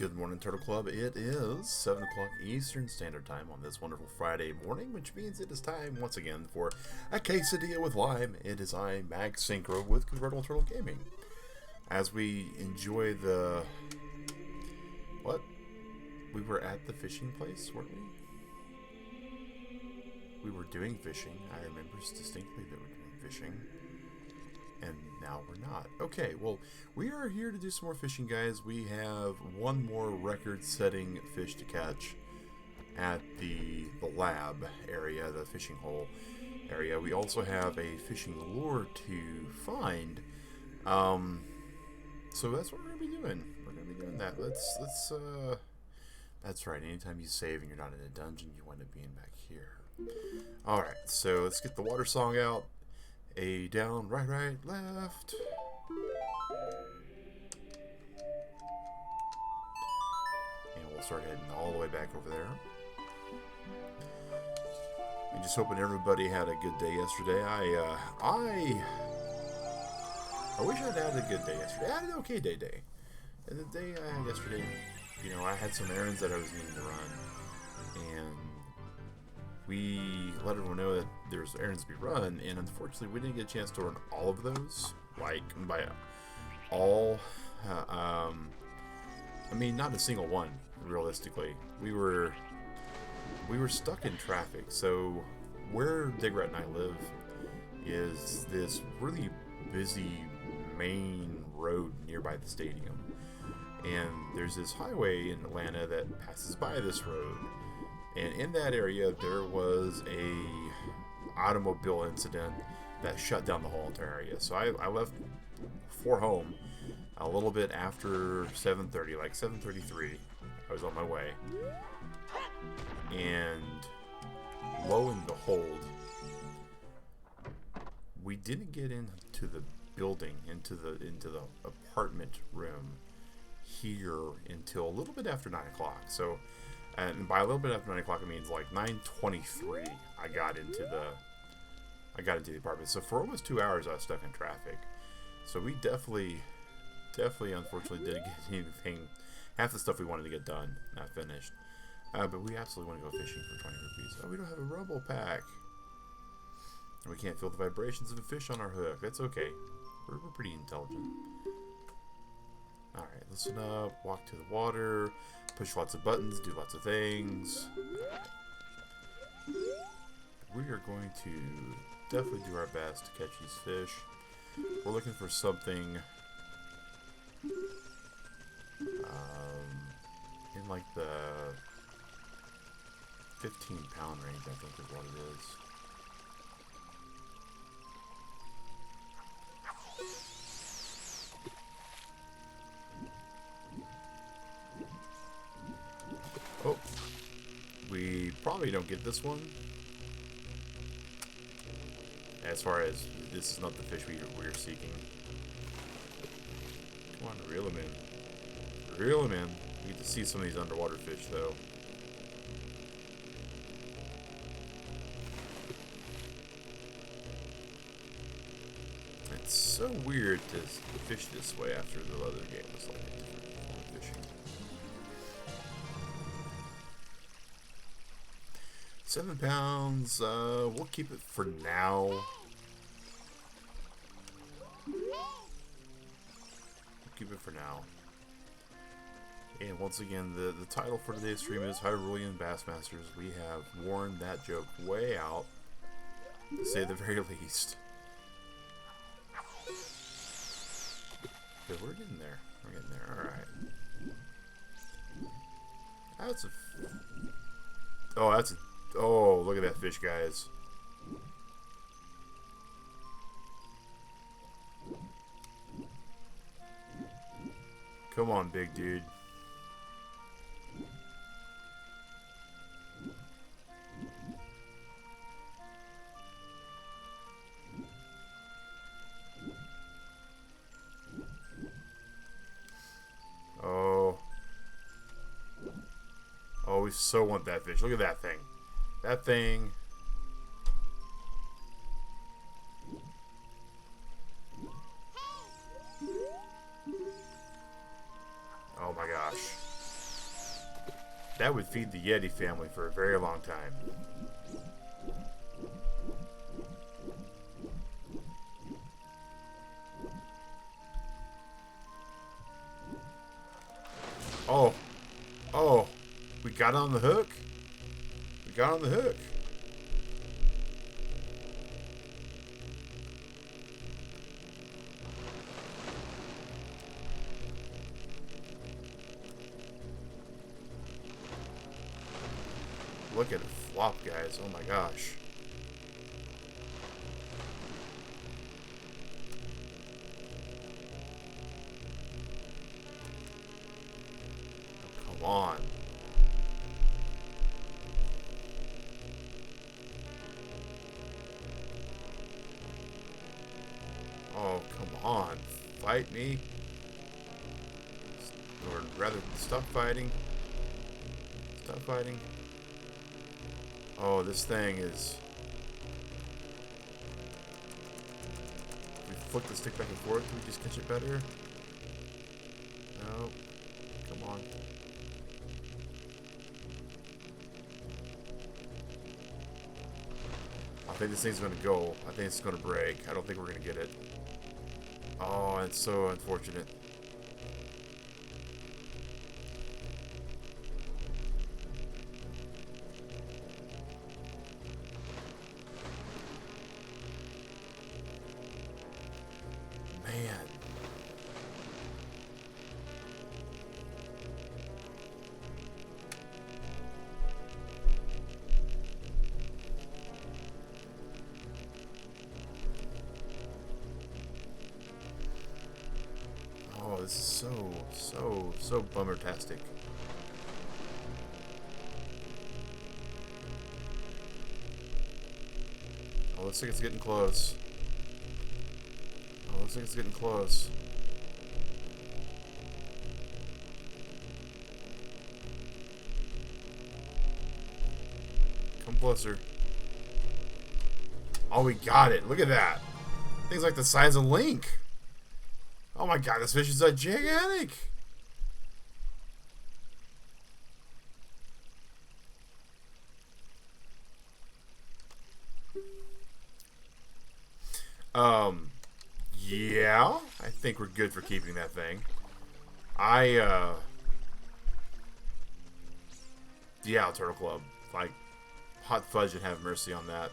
Good morning, Turtle Club. It is 7 o'clock Eastern Standard Time on this wonderful Friday morning, which means it is time once again for a Quesadilla with Lime. It is I, Mag Synchro, with Convertible Turtle Gaming. As we enjoy the... What? We were at the fishing place, weren't we? We were doing fishing. I remember distinctly that we were doing fishing. And now we're not. Okay, well, we are here to do some more fishing, guys. We have one more record-setting fish to catch at the lab area, the fishing hole area. We also have a fishing lure to find. So that's what we're gonna be doing. We're gonna be doing that. That's right. Anytime you save and you're not in a dungeon, you wind up being back here. All right, so let's get the water song out. A down, right, left. And we'll start heading all the way back over there. And just hoping everybody had a good day yesterday. I wish I'd had a good day yesterday. I had an okay day. And the day I had yesterday, you know, I had some errands that I was needing to run. And we let everyone know that there's errands to be run, and unfortunately we didn't get a chance to run all of those, like by all. I mean, not a single one, realistically. We were stuck in traffic. So where Digrat and I live is this really busy main road nearby the stadium, and there's this highway in Atlanta that passes by this road. And in that area, there was a automobile incident that shut down the whole entire area. So I left for home a little bit after 7:30, like 7:33. I was on my way, and lo and behold, we didn't get into the building, into the apartment room here until a little bit after 9 o'clock. So. And by a little bit after 9 o'clock, it means like 9:23. I got into the apartment. So for almost 2 hours, I was stuck in traffic. So we definitely, unfortunately, didn't get anything. Half the stuff we wanted to get done, not finished. But we absolutely want to go fishing for 20 rupees. Oh, we don't have a rumble pack. We can't feel the vibrations of the fish on our hook. That's okay. We're pretty intelligent. Alright, listen up, walk to the water, push lots of buttons, do lots of things. We are going to definitely do our best to catch these fish. We're looking for something in like the 15-pound range, I think is what it is. Oh, we probably don't get this one. As far as this is not the fish we're seeking. Come on, reel him in. Reel him in. We get to see some of these underwater fish, though. It's so weird to fish this way after the other game was like a different form of fishing. 7 pounds, we'll keep it for now. And once again, the title for today's stream is Hyrulian Bass Masters. We have worn that joke way out, to say the very least. Okay, we're getting there. Alright. That's a... Oh, that's a... Oh, look at that fish, guys. Come on, big dude. Oh. Oh, we so want that fish. Look at that thing. That thing. Oh my gosh. That would feed the Yeti family for a very long time. Oh. Oh. We got on the hook? We got on the hook. Look at it flop, guys. Oh my gosh. Come on. Oh, come on. Fight me. Or rather, stop fighting. Stop fighting. Oh, this thing is... If we flick the stick back and forth, do we just catch it better? No. Come on. I think this thing's going to go. I think it's going to break. I don't think we're going to get it. Oh, it's so unfortunate. Man. Oh, this is so bummer-tastic. Oh, looks like it's getting close. Oh, looks like it's getting close. Come closer. Oh, we got it. Look at that. Thing's like the size of Link. Oh my god, this fish is a gigantic. Yeah, I think we're good for keeping that thing. Yeah, Turtle Club. Like, hot fudge and have mercy on that.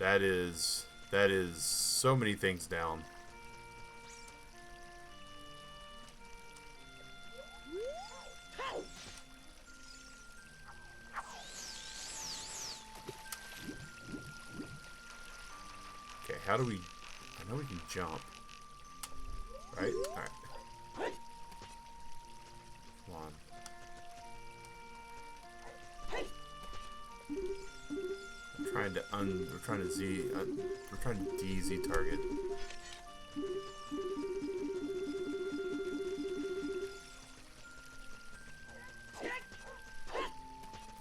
That is so many things down. Okay, how do we... I know we can jump. Right? Alright. Come on. We're trying to DZ target.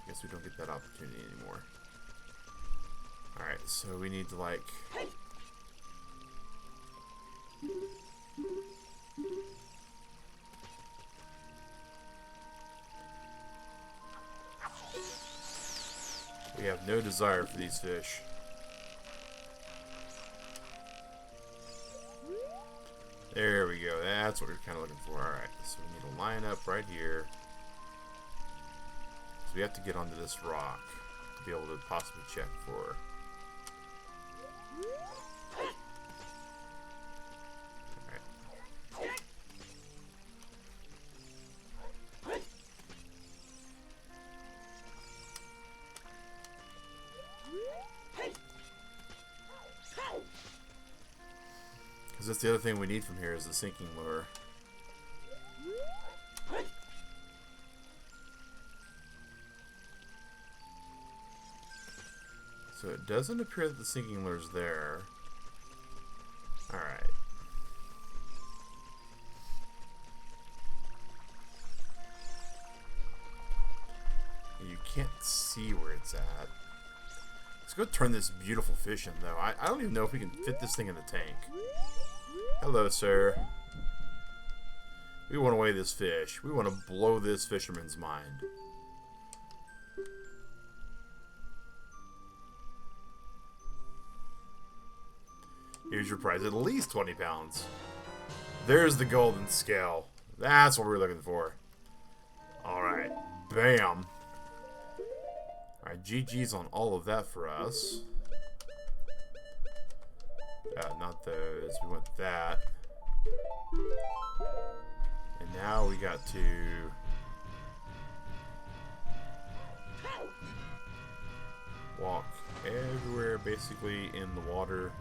Guess we don't get that opportunity anymore. Alright, so we need to like... We have no desire for these fish. There we go. That's what we're kind of looking for. Alright, so we need to line up right here. So we have to get onto this rock to be able to possibly check for... Because that's the other thing we need from here is the sinking lure. So it doesn't appear that the sinking lure's there. Alright. You can't see where it's at. Let's go turn this beautiful fish in, though. I don't even know if we can fit this thing in the tank. Hello, sir. We want to weigh this fish. We want to blow this fisherman's mind. future prize. At least 20 pounds. There's the golden scale. That's what we're looking for. Alright. Bam. Alright, GG's on all of that for us. Not those. We want that. And now we got to... walk everywhere, basically, in the water.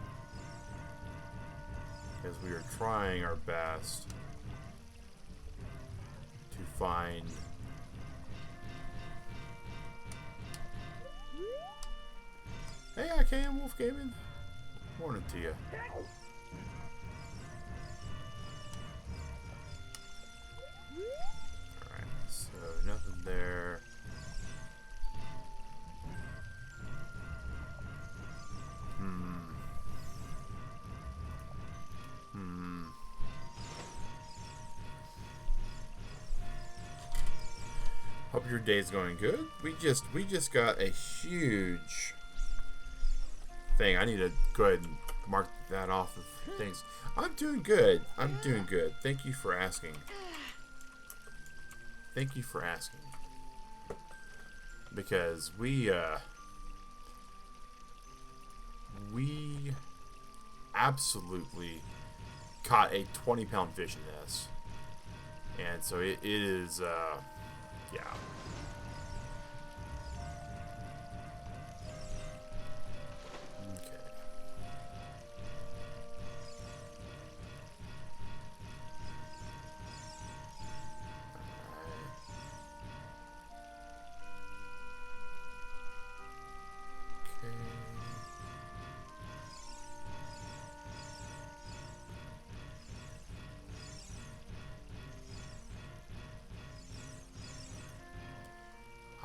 As we are trying our best to find... Hey, I can, Wolf Gaming. Morning to you. Alright, so nothing there. Hope your day's going good. We just got a huge thing. I need to go ahead and mark that off of things. I'm doing good. I'm doing good. Thank you for asking. Thank you for asking. Because we absolutely caught a 20-pound fish in this. And so it is yeah. Okay.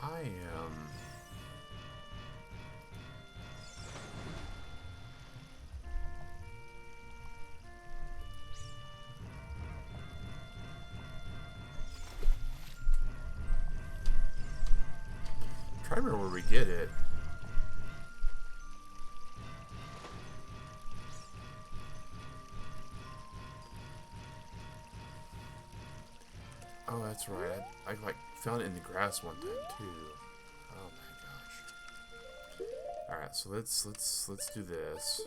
I am trying to remember where we get it. Oh, that's right. I like found it in the grass one time too. Oh my gosh. All right, so let's do this.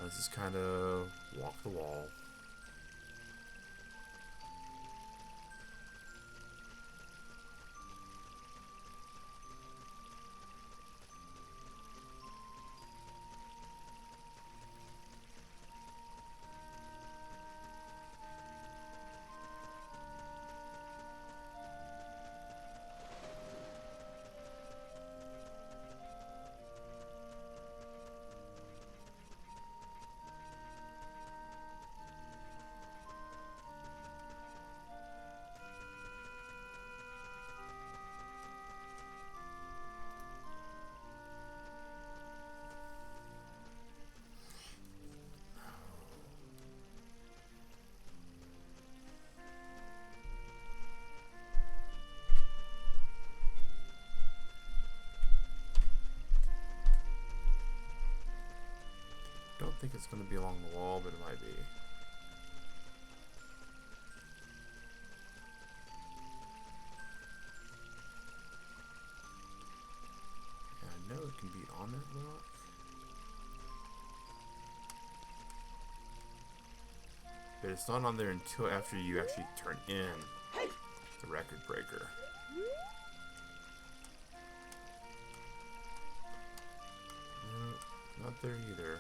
Let's just kind of walk the wall. I don't think it's going to be along the wall, but it might be. Yeah, I know it can be on that rock. But it's not on there until after you actually turn in the record breaker. No, not there either.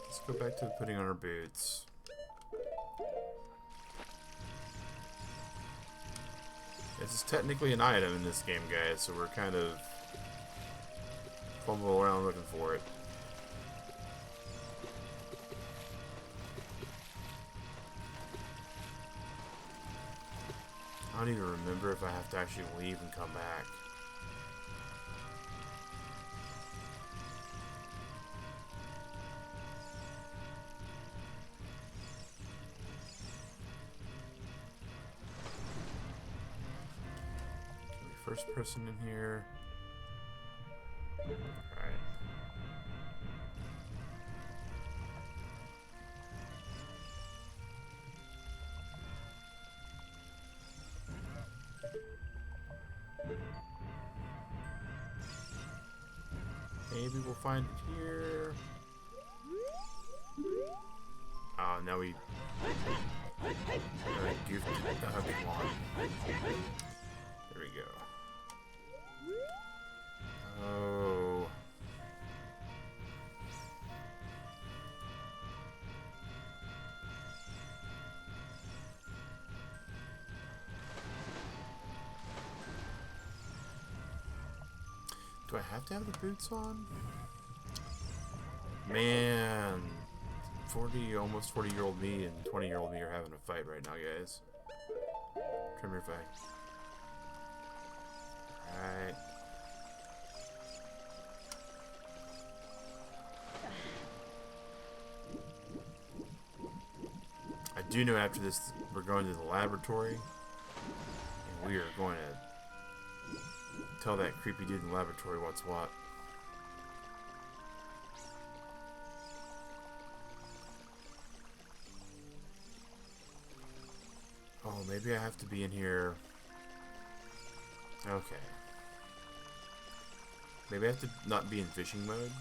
Let's go back to putting on our boots. This is technically an item in this game, guys, so we're kind of fumbling around looking for it. I don't even remember if I have to actually leave and come back. first person in here. Alright. Maybe we'll find it here. Oh, now we goofed it. Oh, come on. There we go. Oh. Do I have to have the boots on? Man. almost 40-year-old me and 20-year-old me are having a fight right now, guys. Come here, fight. Alright. I do know after this we're going to the laboratory. And we are going to tell that creepy dude in the laboratory what's what. Oh, maybe I have to be in here. Okay. Maybe I have to not be in fishing mode.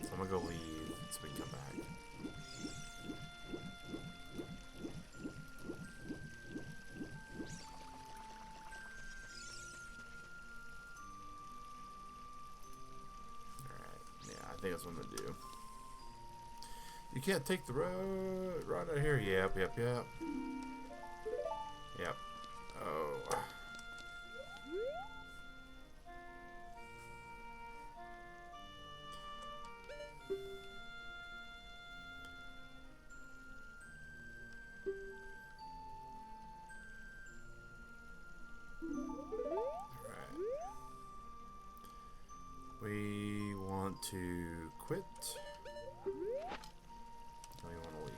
So I'm gonna go leave so we can come back. Alright, yeah, I think that's what I'm gonna do. You can't take the road right out here. Yep. Yep. Oh. Alright. We want to quit. We want to leave.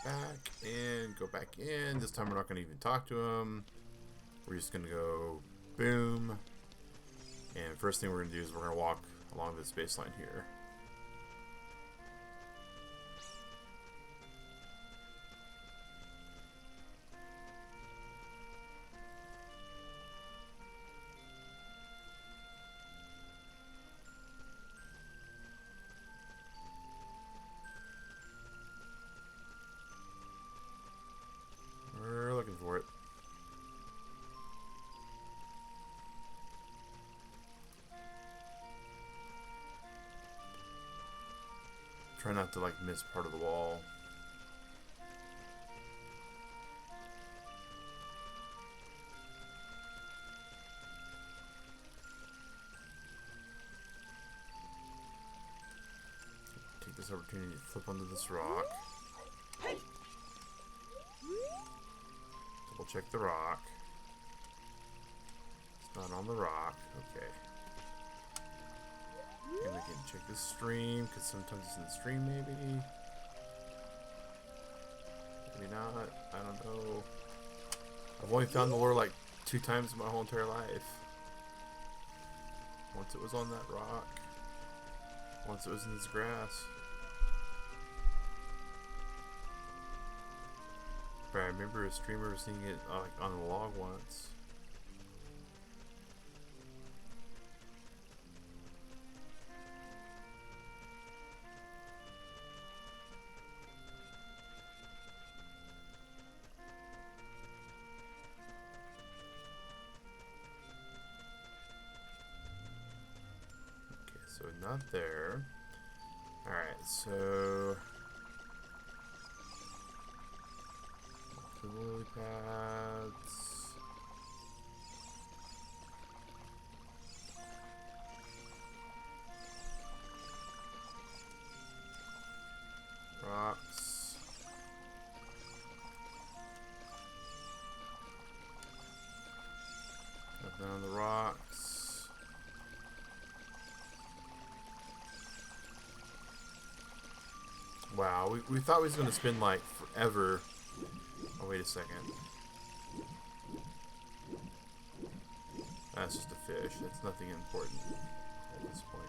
Back in, go back in. This time we're not going to even talk to him. We're just going to go boom. And first thing we're going to do is we're going to walk along this baseline here. For it. Try not to like miss part of the wall. Take this opportunity to flip onto this rock. We'll check the rock. It's not on the rock. Okay. And we can check the stream, because sometimes it's in the stream, maybe. Maybe not. I don't know. I've only found the lure like 2 times in my whole entire life. Once it was on that rock. Once it was in this grass. But I remember a streamer seeing it like on a log once. Okay, so not there. Alright, so the lily pads. Rocks. Nothing on the rocks. Wow, we thought we was going to spend like forever. Oh, wait a second. That's just a fish. That's nothing important at this point.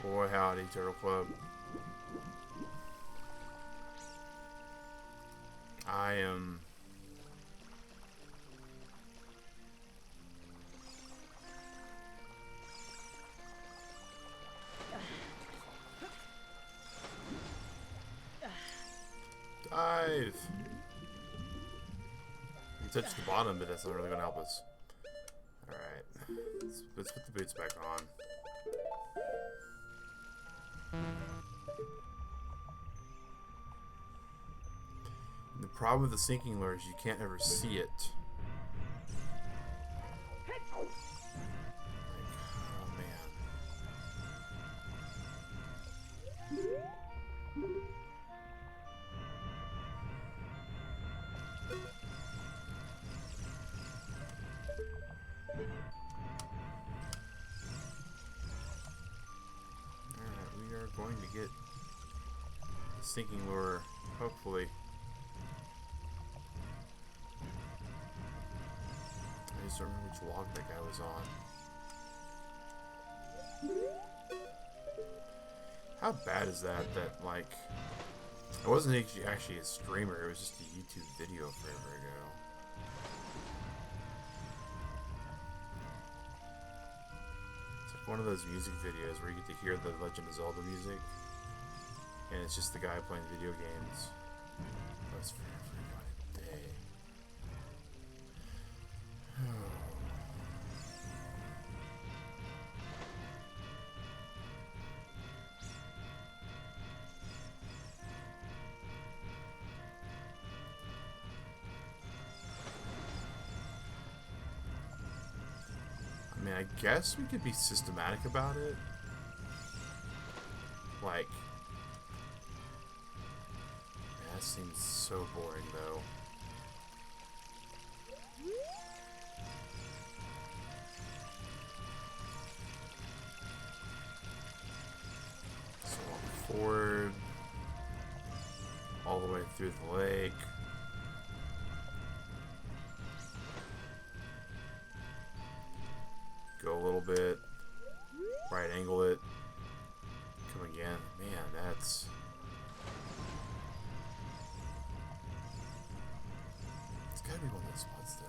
Boy, howdy, Turtle Club. I am... Dive! You touched the bottom, but that's not really going to help us. Alright. Let's put the boots back on. The problem with the sinking lure is you can't ever see it. Like, oh man. Alright, we are going to get the sinking lure, hopefully. I just don't remember which log that guy was on. How bad is that? That, like, it wasn't actually a streamer, it was just a YouTube video forever ago. It's like one of those music videos where you get to hear the Legend of Zelda music, and it's just the guy playing video games. That was forever ago today. I mean, I guess we could be systematic about it. Like, that seems so boring though. So walk forward, all the way through the lake. Go a little bit, right angle it, come again. Man, that's... It's gotta be one of those spots though.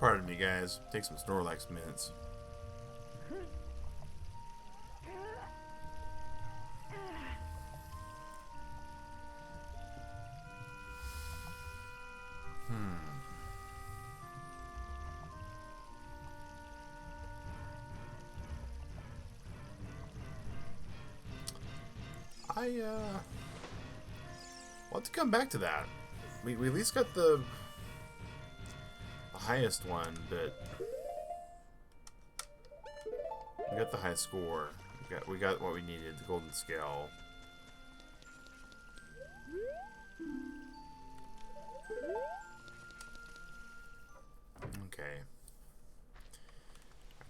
Pardon me guys, take some Snorlax minutes. We'll have to come back to that. We at least got the highest one, but we got the high score. We got what we needed, the golden scale. Okay.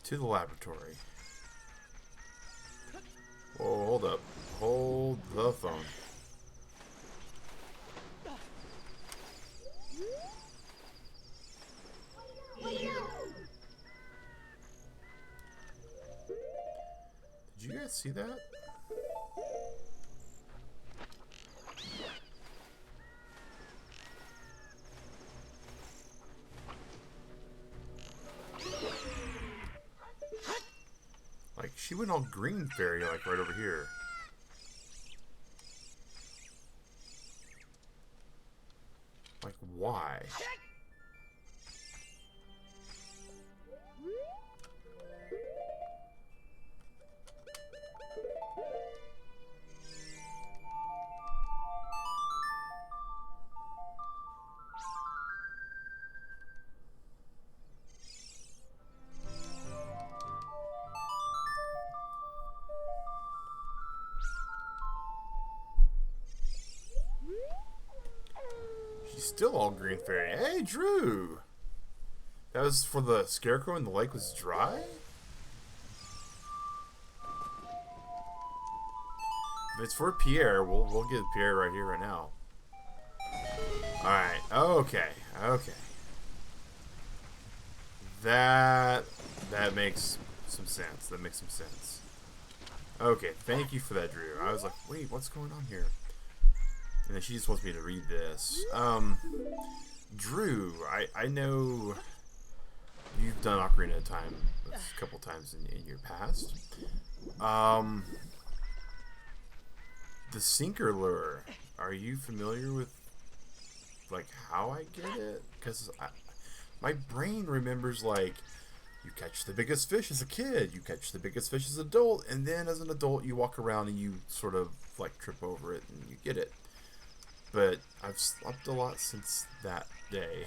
To the laboratory. Whoa, hold up. Hold the phone. Did you guys see that? Like, she went all green fairy, like, right over here. Like, why? She's still all green fairy. Hey, Drew! That was for the scarecrow and the lake was dry? If it's for Pierre, we'll get Pierre right here, right now. Alright, okay, okay. That makes some sense. That makes some sense. Okay, thank you for that, Drew. I was like, wait, what's going on here? And then she just wants me to read this. Drew, I know you've done Ocarina of Time a couple times in your past. The sinker lure, are you familiar with like how I get it? Because my brain remembers like you catch the biggest fish as a kid, you catch the biggest fish as an adult, and then as an adult you walk around and you sort of like trip over it and you get it. But I've slept a lot since that day.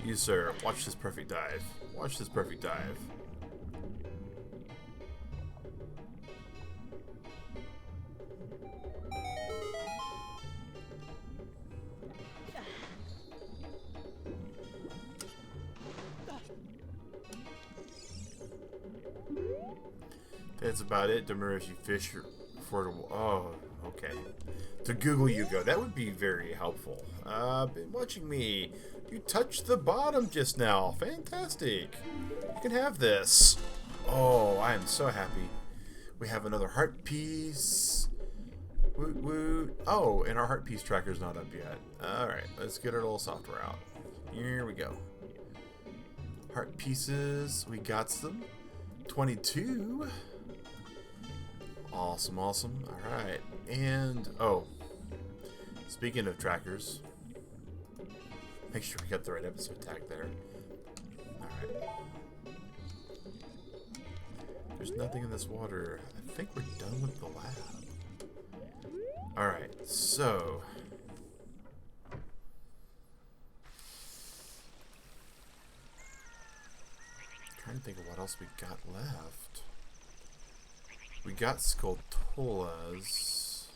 You, sir, watch this perfect dive. Watch this perfect dive. That's about it. Demur if you fish for the... Oh, okay. To Google you go. That would be very helpful. Been watching me. You touched the bottom just now. Fantastic. You can have this. Oh, I am so happy. We have another heart piece. Woot woot. Oh, and our heart piece tracker's not up yet. Alright, let's get our little software out. Here we go. Heart pieces. We got them. 22. Awesome, awesome. Alright. And, oh. Speaking of trackers. Make sure we got the right episode tag there. Alright. There's nothing in this water. I think we're done with the lab. Alright, so... trying to think of what else we got left. We got Skulltulas.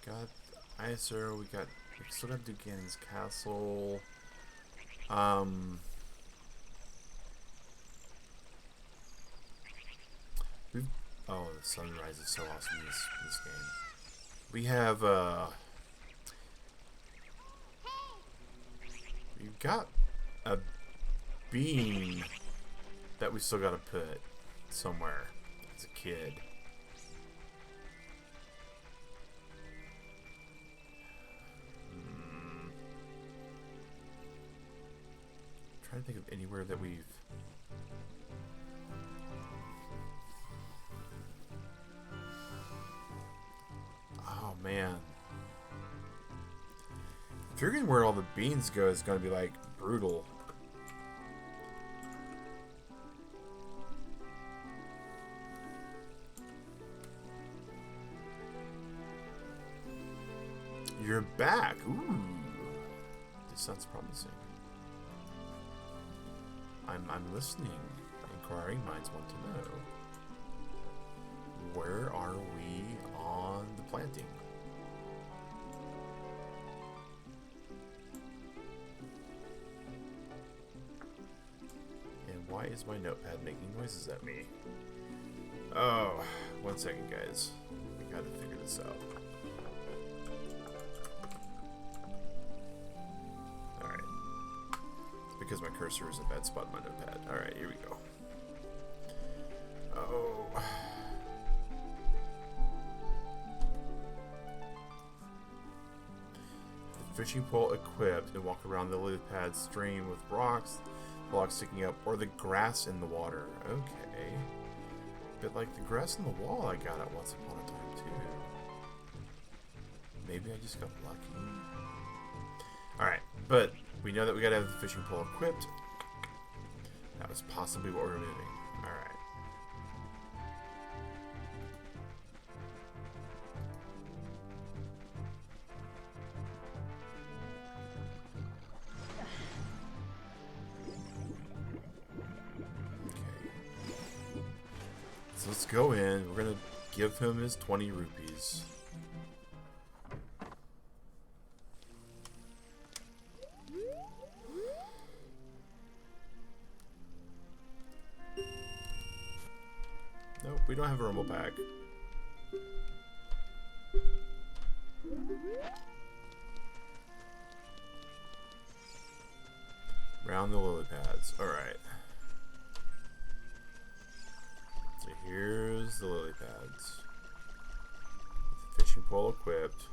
Got Iser. We still got Dugan's Castle. Oh, the sunrise is so awesome in this game. We have we've got a bean that we still gotta put somewhere as a kid. Trying to think of anywhere that we've... Oh man. Figuring where all the beans go is gonna be like brutal. You're back. Ooh. This sounds promising. I'm listening. Inquiring minds want to know. Where are we on the planting? And why is my notepad making noises at me? Oh, 1 second, guys. We gotta figure this out. Because my cursor is a bad spot in my notepad. Alright, here we go. Oh. The fishing pole equipped and walk around the lily pad stream with rocks, blocks sticking up, or the grass in the water. Okay. Bit like the grass in the wall I got at once upon a time, too. Maybe I just got lucky. Alright, but we know that we gotta have the fishing pole equipped. That was possibly what we're moving. Alright. So let's go in. We're gonna give him his 20 rupees. Nope, we don't have a rumble pack. Round the lily pads. Alright. So here's the lily pads. With the fishing pole equipped.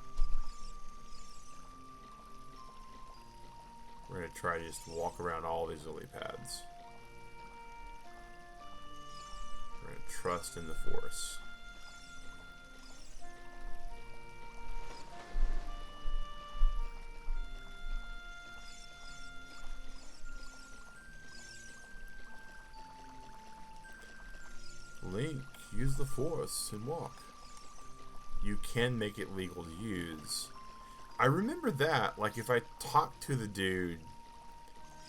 We're going to try to just walk around all these lily pads. We're going to trust in the force. Link, use the force and walk. You can make it legal to use. I remember that, like if I talk to the dude,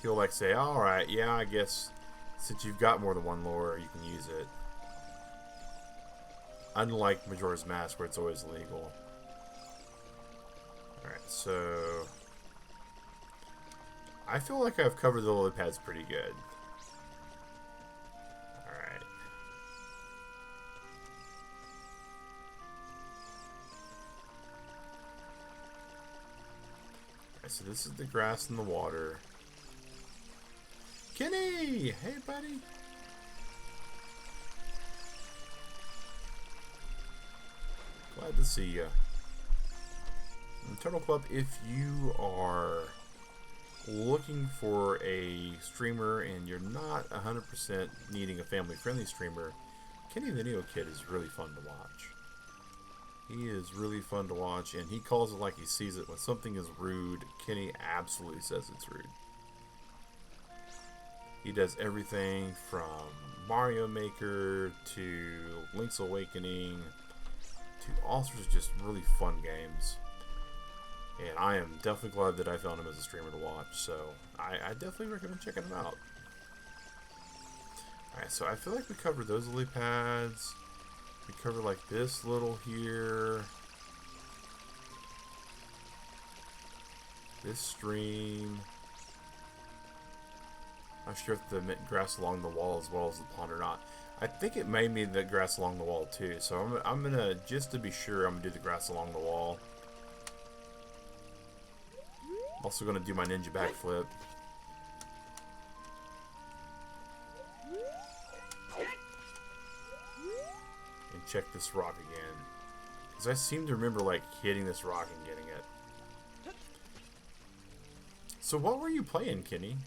he'll like say, alright, yeah, I guess since you've got more than one lure, you can use it. Unlike Majora's Mask, where it's always legal. Alright, so I feel like I've covered the lily pads pretty good. Alright. Alright, so this is the grass and the water. Kenny! Hey, buddy! Glad to see you. Turtle Club, if you are looking for a streamer and you're not 100% needing a family-friendly streamer, Kenny the Neo Kid is really fun to watch. He is really fun to watch, and he calls it like he sees it. When something is rude, Kenny absolutely says it's rude. He does everything from Mario Maker to Link's Awakening to all sorts of just really fun games. And I am definitely glad that I found him as a streamer to watch, so I definitely recommend checking him out. Alright, so I feel like we covered those lily pads. We covered like this little here. This stream. I'm not sure if the grass along the wall as well as the pond or not. I think it may mean the grass along the wall too. So I'm gonna, just to be sure, I'm gonna do the grass along the wall. Also gonna do my ninja backflip. And check this rock again. Because I seem to remember like hitting this rock and getting it. So what were you playing, Kenny?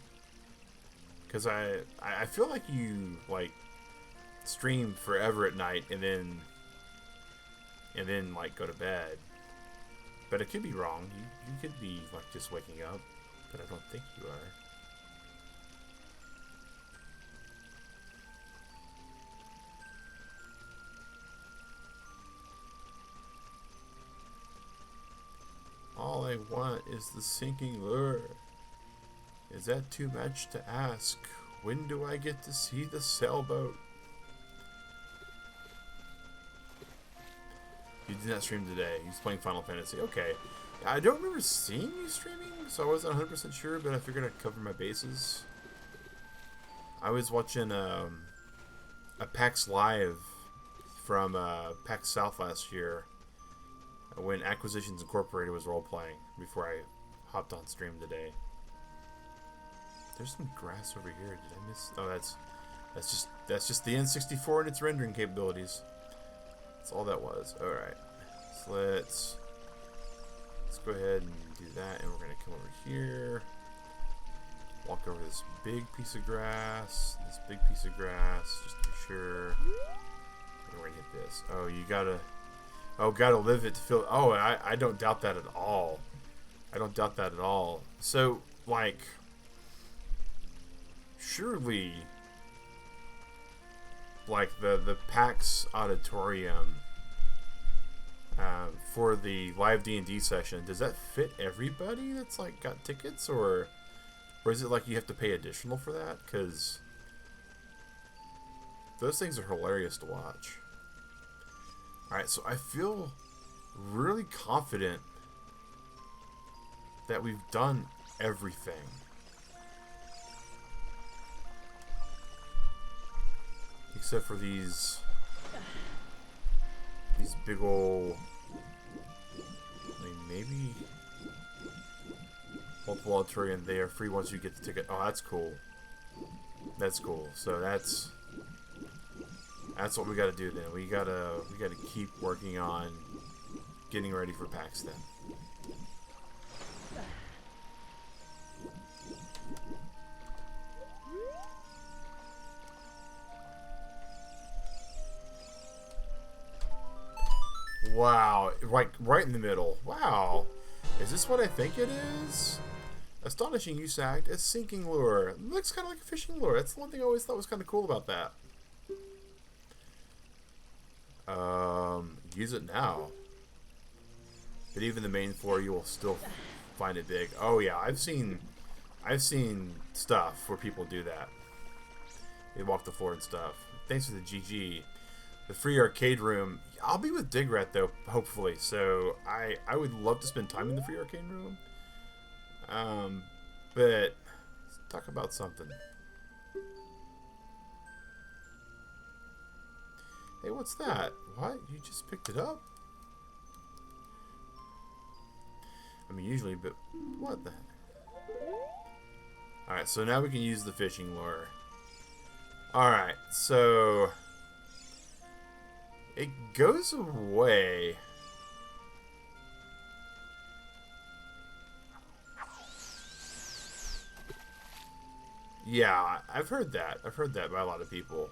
Because I feel like you like stream forever at night and then like go to bed. But it could be wrong. You could be like just waking up, but I don't think you are. All I want is the sinking lure. Is that too much to ask? When do I get to see the sailboat? You did not stream today. He's playing Final Fantasy. Okay. I don't remember seeing you streaming, so I wasn't 100% sure, but I figured I'd cover my bases. I was watching a PAX Live from PAX South last year when Acquisitions Incorporated was role-playing before I hopped on stream today. There's some grass over here. Did I miss? Oh, that's just the N64 and its rendering capabilities. That's all that was. All right. So let's go ahead and do that, and we're gonna come over here, walk over this big piece of grass, just to be sure. And we're gonna hit this. Oh, you gotta live it to feel. Oh, I don't doubt that at all. I don't doubt that at all. So, like, surely, like the PAX auditorium for the live D&D session, does that fit everybody that's like got tickets, or is it like you have to pay additional for that? Because Those things are hilarious to watch. Alright, so I feel really confident that we've done everything. Except for these big ol', I mean, maybe multiple auditory, and they are free once you get the ticket. Oh, that's cool. That's cool. So that's what we got to do then. We gotta keep working on getting ready for PAX then. Wow, right in the middle. Wow. Is this what I think it is? Astonishing use act. A sinking lure. It looks kind of like a fishing lure. That's the one thing I always thought was kind of cool about that. Use it now. But even the main floor, you will still find it big. Oh yeah, I've seen stuff where people do that. They walk the floor and stuff. Thanks for the GG. The free arcade room. I'll be with Digrat though, hopefully. So I would love to spend time in the free arcade room. But let's talk about something. Hey, what's that? What? You just picked it up? I mean, usually, but what the heck? Alright, so now we can use the fishing lure. Alright, so it goes away. Yeah, I've heard that. I've heard that by a lot of people.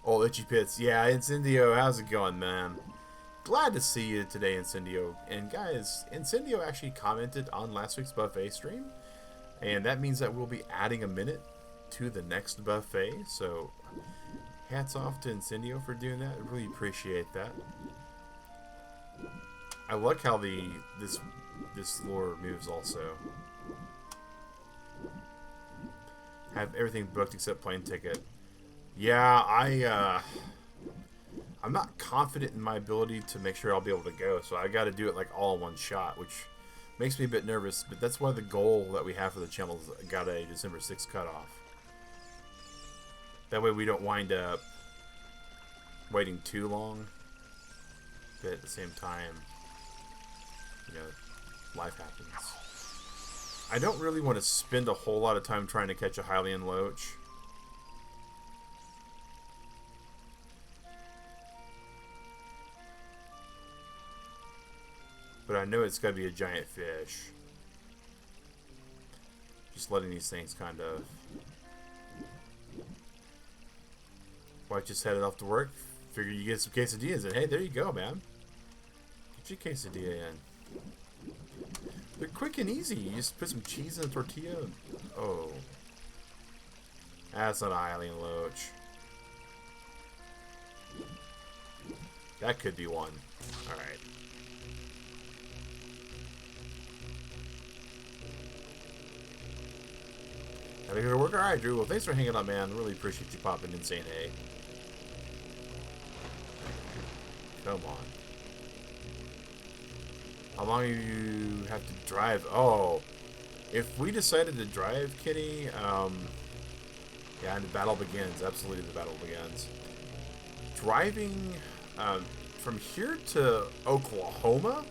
Oh, Itchy Pits. Yeah, Incendio, how's it going, man? Glad to see you today, Incendio. And guys, Incendio actually commented on last week's buffet stream. And that means that we'll be adding a minute to the next buffet. So, hats off to Incendio for doing that. I really appreciate that. I like how this lure moves also. Have everything booked except plane ticket. Yeah, I'm not confident in my ability to make sure I'll be able to go, so I got to do it like all in one shot, which makes me a bit nervous. But that's one of the goal that we have for the channel. Is got a December 6th cutoff. That way we don't wind up waiting too long. But at the same time, you know, life happens. I don't really want to spend a whole lot of time trying to catch a Hyrulian loach. But I know it's got to be a giant fish. Just letting these things kind of... Wife just headed off to work. Figure you get some quesadillas in. Hey, there you go, man. Get your quesadilla in. They're quick and easy. You just put some cheese in a tortilla. Oh. That's not a Hyrulian loach. That could be one. Alright. Gotta go to work? Alright, Drew. Well, thanks for hanging out, man. Really appreciate you popping in saying hey. Come on. How long do you have to drive? Oh. If we decided to drive, Kitty, yeah, and the battle begins. Absolutely, the battle begins. Driving from here to Oklahoma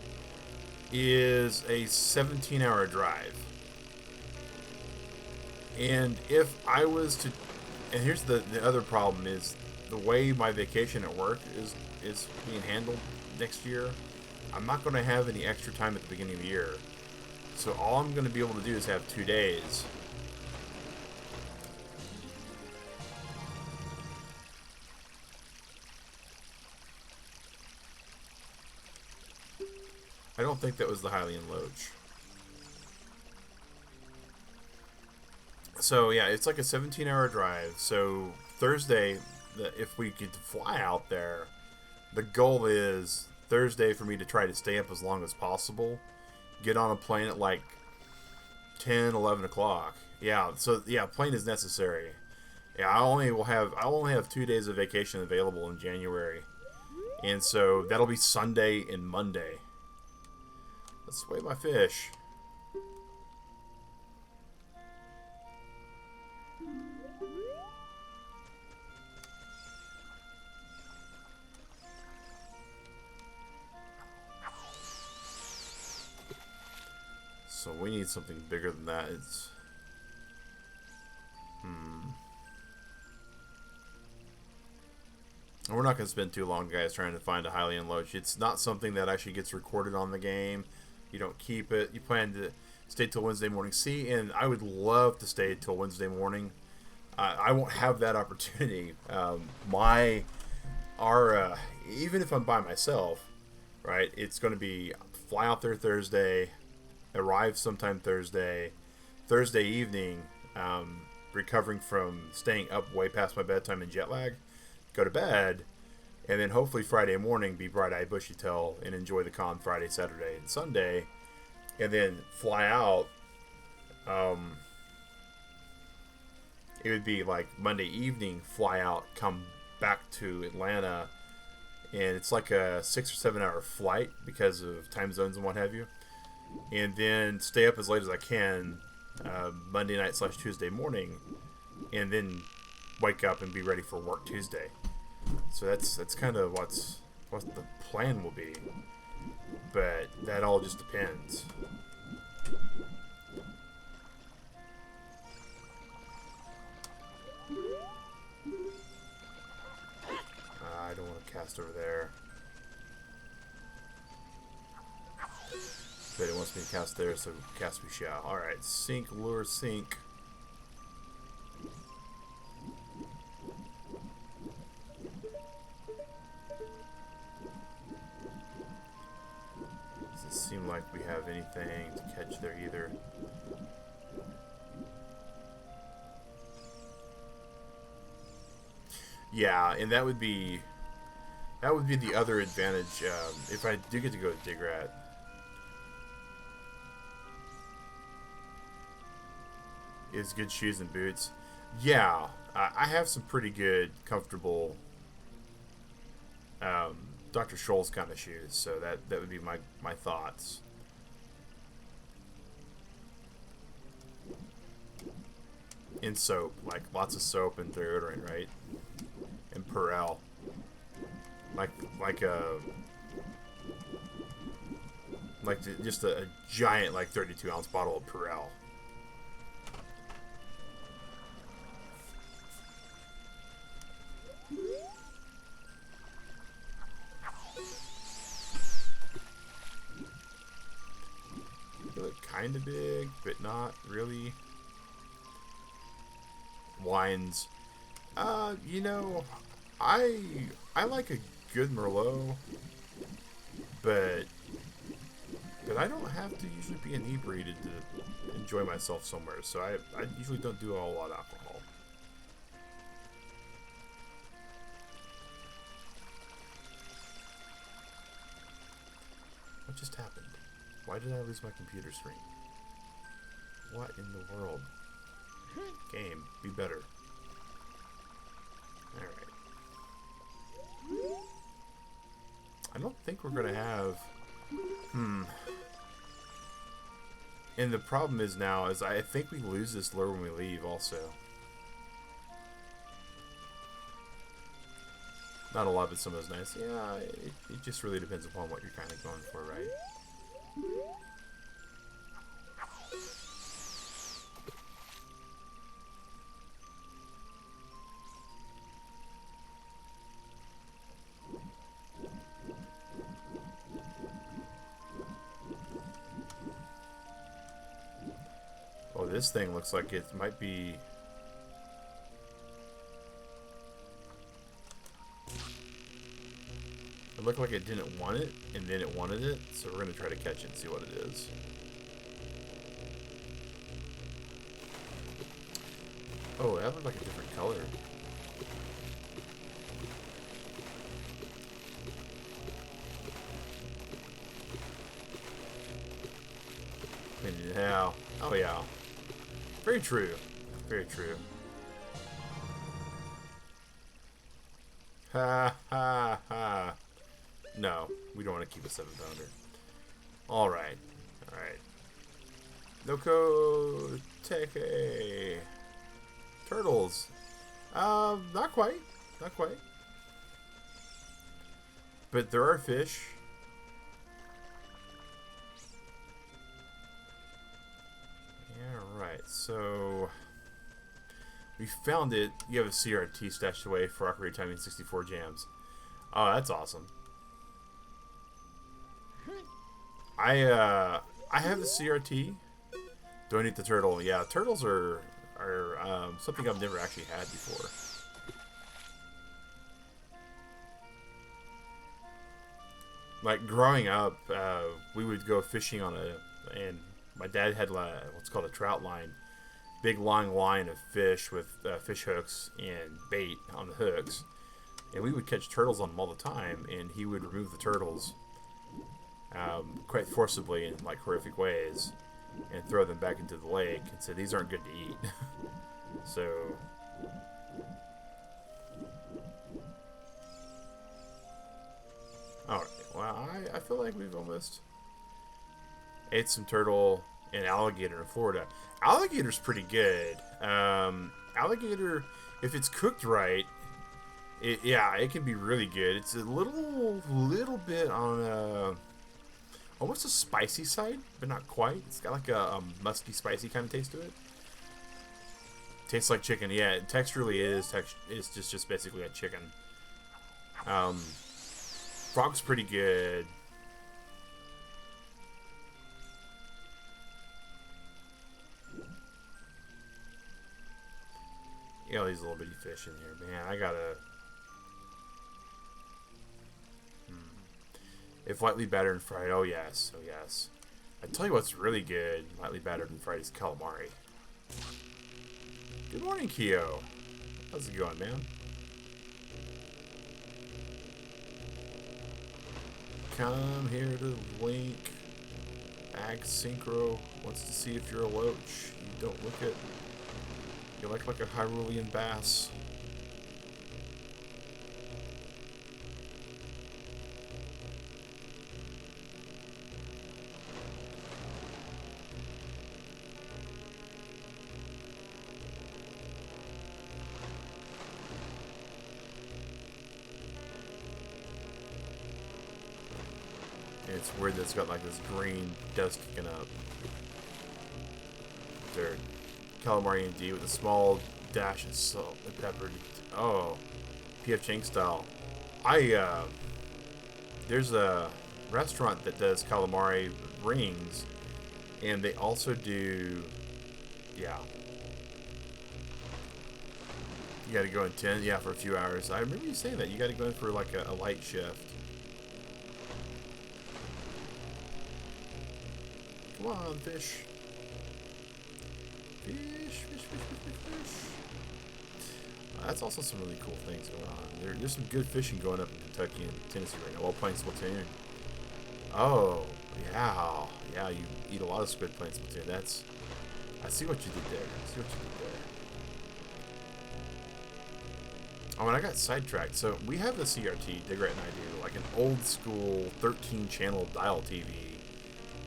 is a 17-hour drive. And if I was to... And here's the other problem is the way my vacation at work is being handled next year. I'm not going to have any extra time at the beginning of the year. So all I'm going to be able to do is have 2 days. I don't think that was the Hyrulian loach. So yeah, it's like a 17-hour drive. So Thursday, if we could fly out there, the goal is Thursday for me to try to stay up as long as possible get on a plane at like 10, 11 o'clock. Yeah, so yeah, plane is necessary. Yeah, I only have 2 days of vacation available in January, and so that'll be Sunday and Monday. Let's weigh my fish. So we need something bigger than that. It's We're not going to spend too long, guys, trying to find a Hyrulian loach. It's not something that actually gets recorded on the game. You don't keep it. You plan to stay till Wednesday morning. See, and I would love to stay till Wednesday morning. I won't have that opportunity. Even if I'm by myself, right? It's going to be fly out there Thursday, arrive sometime Thursday evening, recovering from staying up way past my bedtime and jet lag, go to bed, and then hopefully Friday morning be bright-eyed, bushy-tail, and enjoy the con Friday, Saturday, and Sunday, and then fly out. It would be like Monday evening, fly out, come back to Atlanta, and it's like a 6 or 7 hour flight because of time zones and what have you, and then stay up as late as I can Monday night / Tuesday morning, and then wake up and be ready for work Tuesday. So that's kind of what the plan will be, but that all just depends. I don't want to cast over there, but it wants me to cast there, so cast we shall. Alright, sink, lure, sink. Doesn't seem like we have anything to catch there either. Yeah, and that would be the other advantage if I do get to go to Dig Rat. Is good shoes and boots. Yeah, I have some pretty good, comfortable Dr. Scholl's kind of shoes, so that would be my thoughts. In soap, like lots of soap and deodorant, right? And Perel, just a giant 32-ounce bottle of Perel. They look kind of big, but not really. Wines. You know, I like a good Merlot, but I don't have to usually be inebriated to enjoy myself somewhere, so I usually don't do a whole lot of alcohol. What just happened? Why did I lose my computer screen? What in the world? Game, be better. Alright. I don't think we're gonna have... And the problem is now, I think we lose this lure when we leave also. Not a lot, but some of those nights. Yeah, it just really depends upon what you're kind of going for, right? Oh, this thing looks like it might be... It looked like it didn't want it, and then it wanted it, so we're going to try to catch it and see what it is. Oh, that looked like a different color. Yeah. Oh, yeah. Very true. Very true. Ha, ha, ha. No, we don't want to keep a 7-pounder. Alright. Alright. Noko Teke. Turtles. Not quite. Not quite. But there are fish. Yeah, right. So we found it. You have a CRT stashed away for Ocarina of Time 64 jams. Oh, that's awesome. I have the CRT. Do I need the turtle? Yeah, turtles are something I've never actually had before. Like growing up, we would go fishing and my dad had what's called a trout line, big long line of fish with fish hooks and bait on the hooks, and we would catch turtles on them all the time. And he would remove the turtles quite forcibly in like horrific ways, and throw them back into the lake and say these aren't good to eat. So. Alright, well, I feel like we've almost ate some turtle and alligator in Florida. Alligator's pretty good. Alligator, if it's cooked right, it can be really good. It's a little bit on almost a spicy side, but not quite. It's got like a musky, spicy kind of taste to it. Tastes like chicken. Yeah, texturally it is. It's just basically a chicken. Frog's pretty good. You know, these little bitty fish in here, man. I gotta. If lightly battered and fried, oh yes, oh yes. I tell you what's really good, lightly battered and fried, is calamari. Good morning, Kyo. How's it going, man? Come here to Link. Ag Synchro wants to see if you're a loach. You don't look it. You look like a Hyrulian Bass. It's weird that it's got like this green dust kicking up. There, calamari indeed with a small dash of salt and pepper. Oh, PF Chang style. There's a restaurant that does calamari rings, and they also do, yeah. You got to go in 10, yeah, for a few hours. I remember you saying that you got to go in for like a light shift. Come on, fish. Fish, fish, fish, fish, fish, fish. That's also some really cool things going on. There's some good fishing going up in Kentucky and Tennessee right now while playing Splatoon. Oh, yeah. Yeah, you eat a lot of squid playing Splatoon. I see what you did there. I see what you did there. Oh, and I got sidetracked. So we have the CRT, Digrat and I do, like an old school 13-channel dial TV.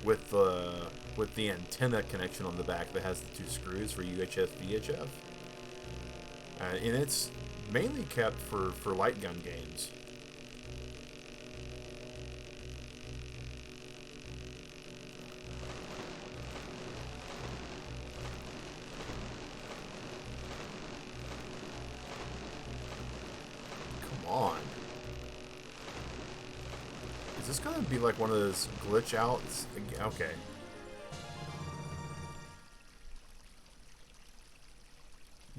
With the antenna connection on the back that has the two screws for UHF, VHF. And it's mainly kept for light gun games. Come on. Is this gonna be like one of those glitch outs? Okay.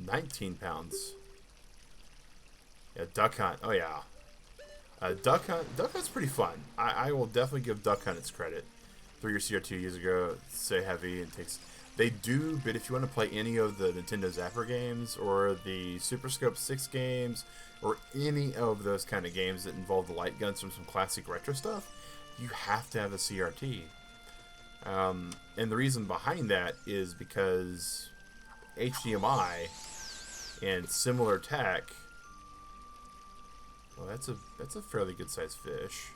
£19. Yeah, Duck Hunt. Oh yeah. Duck Hunt. Duck Hunt's pretty fun. I will definitely give Duck Hunt its credit. 3 years CR2 years ago, say heavy and takes. They do, but if you want to play any of the Nintendo Zapper games or the Super Scope 6 games or any of those kind of games that involve the light guns from some classic retro stuff, you have to have a CRT. And the reason behind that is because HDMI and similar tech. Well, that's a fairly good sized fish.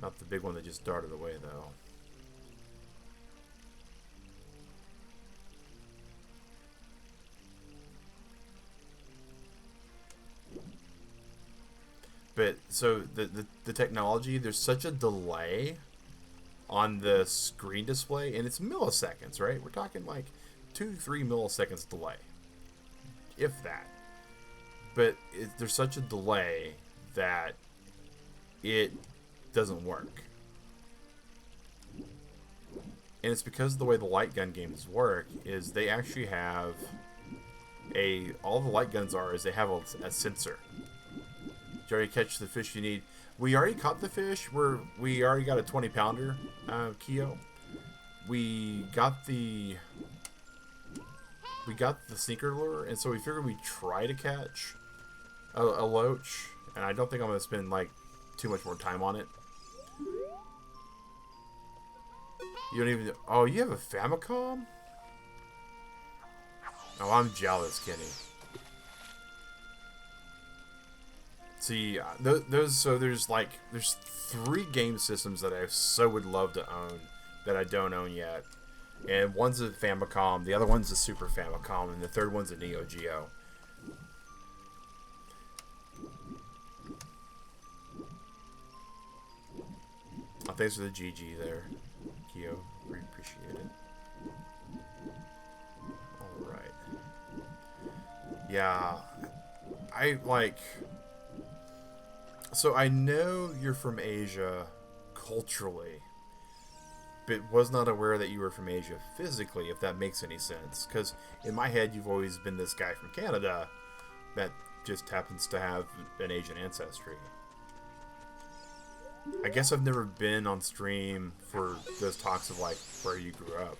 Not the big one that just darted away though. But so the technology, there's such a delay on the screen display, and it's milliseconds, right? We're talking like 2-3 milliseconds delay, if that. But there's such a delay that it doesn't work. And it's because of the way the light gun games work is they actually have all the light guns are is they have a sensor. Did you already catch the fish you need? We already caught the fish. We already got a 20-pounder, Keo. We got the sneaker lure, and so we figured we'd try to catch a loach. And I don't think I'm gonna spend like too much more time on it. You don't even. Oh, you have a Famicom? Oh, I'm jealous, Kenny. See, there's 3 game systems that I so would love to own that I don't own yet, and one's a Famicom, the other one's a Super Famicom, and the third one's a Neo Geo. Oh, thanks for the GG there, Keo. We appreciate it. All right. Yeah, I like. So I know you're from Asia culturally, but was not aware that you were from Asia physically, if that makes any sense. Because in my head, you've always been this guy from Canada that just happens to have an Asian ancestry. I guess I've never been on stream for those talks of like where you grew up.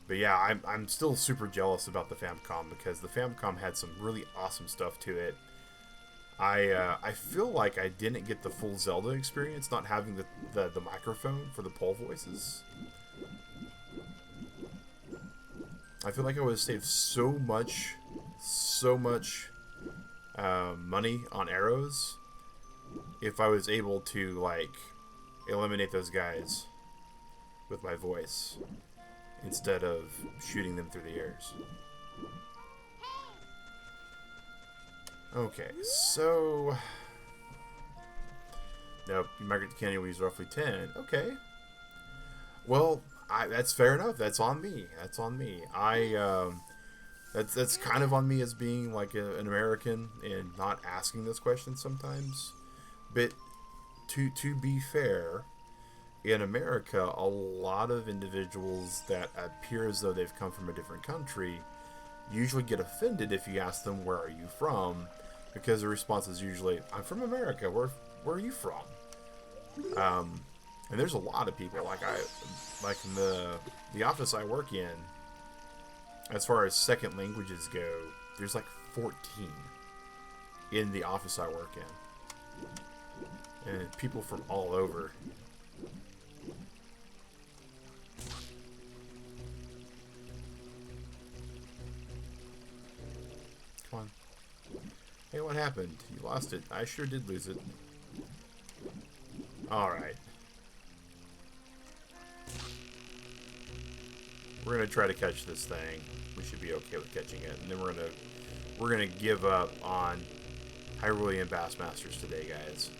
But yeah, I'm still super jealous about the Famicom because the Famicom had some really awesome stuff to it. I feel like I didn't get the full Zelda experience not having the microphone for the pole voices. I feel like I would have saved so much money on arrows if I was able to like eliminate those guys with my voice instead of shooting them through the airs. Okay, so nope, you migrate to Canada when he's roughly 10. Okay, well, that's fair enough. That's on me. That's on me. That's kind of on me as being like an American and not asking this question sometimes. But to be fair, in America, a lot of individuals that appear as though they've come from a different country usually get offended if you ask them, where are you from? Because the response is usually, I'm from America. Where are you from? And there's a lot of people like in the office I work in, as far as second languages go, there's like 14 in the office I work in. And people from all over. Come on. Hey, what happened? You lost it. I sure did lose it. Alright. We're gonna try to catch this thing. We should be okay with catching it. And then we're gonna give up on Hyrulian Bass Masters today, guys.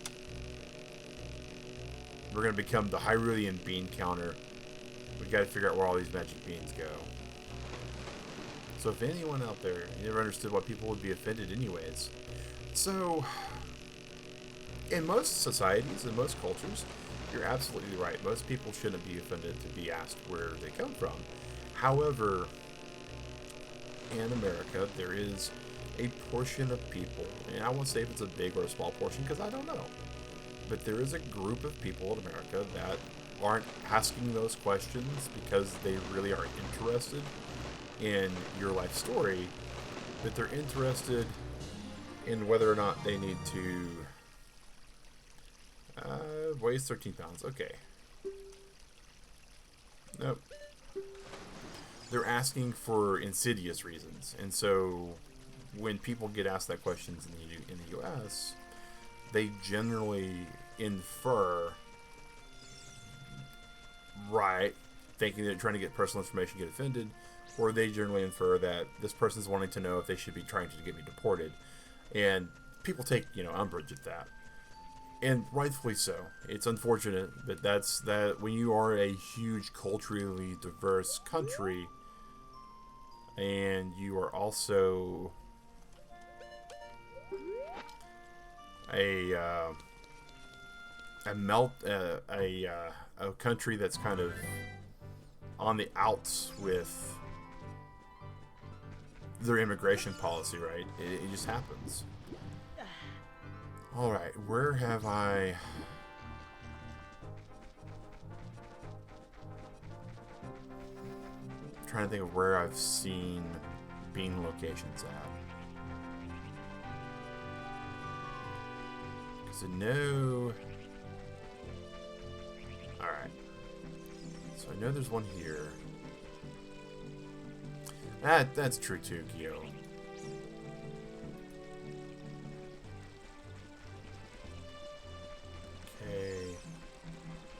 We're gonna become the Hyrulian bean counter. We gotta figure out where all these magic beans go. So if anyone out there never understood why people would be offended anyways. So in most societies, in most cultures, you're absolutely right. Most people shouldn't be offended to be asked where they come from. However, in America, there is a portion of people, and I won't say if it's a big or a small portion because I don't know, but there is a group of people in America that aren't asking those questions because they really are interested in your life story, but they're interested in whether or not they need to weighs 13 pounds. Okay. Nope. They're asking for insidious reasons, and so when people get asked that questions in the U.S., they generally infer, right, thinking they're trying to get personal information, get offended, or they generally infer that this person's wanting to know if they should be trying to get me deported, and people take umbrage at that, and rightfully so. It's unfortunate, but that when you are a huge culturally diverse country, and you are also a country that's kind of on the outs with their immigration policy, right? It just happens. All right, where have I? I'm trying to think of where I've seen bean locations at. Because I know. All right. So I know there's one here. That's true too, Gio. Okay.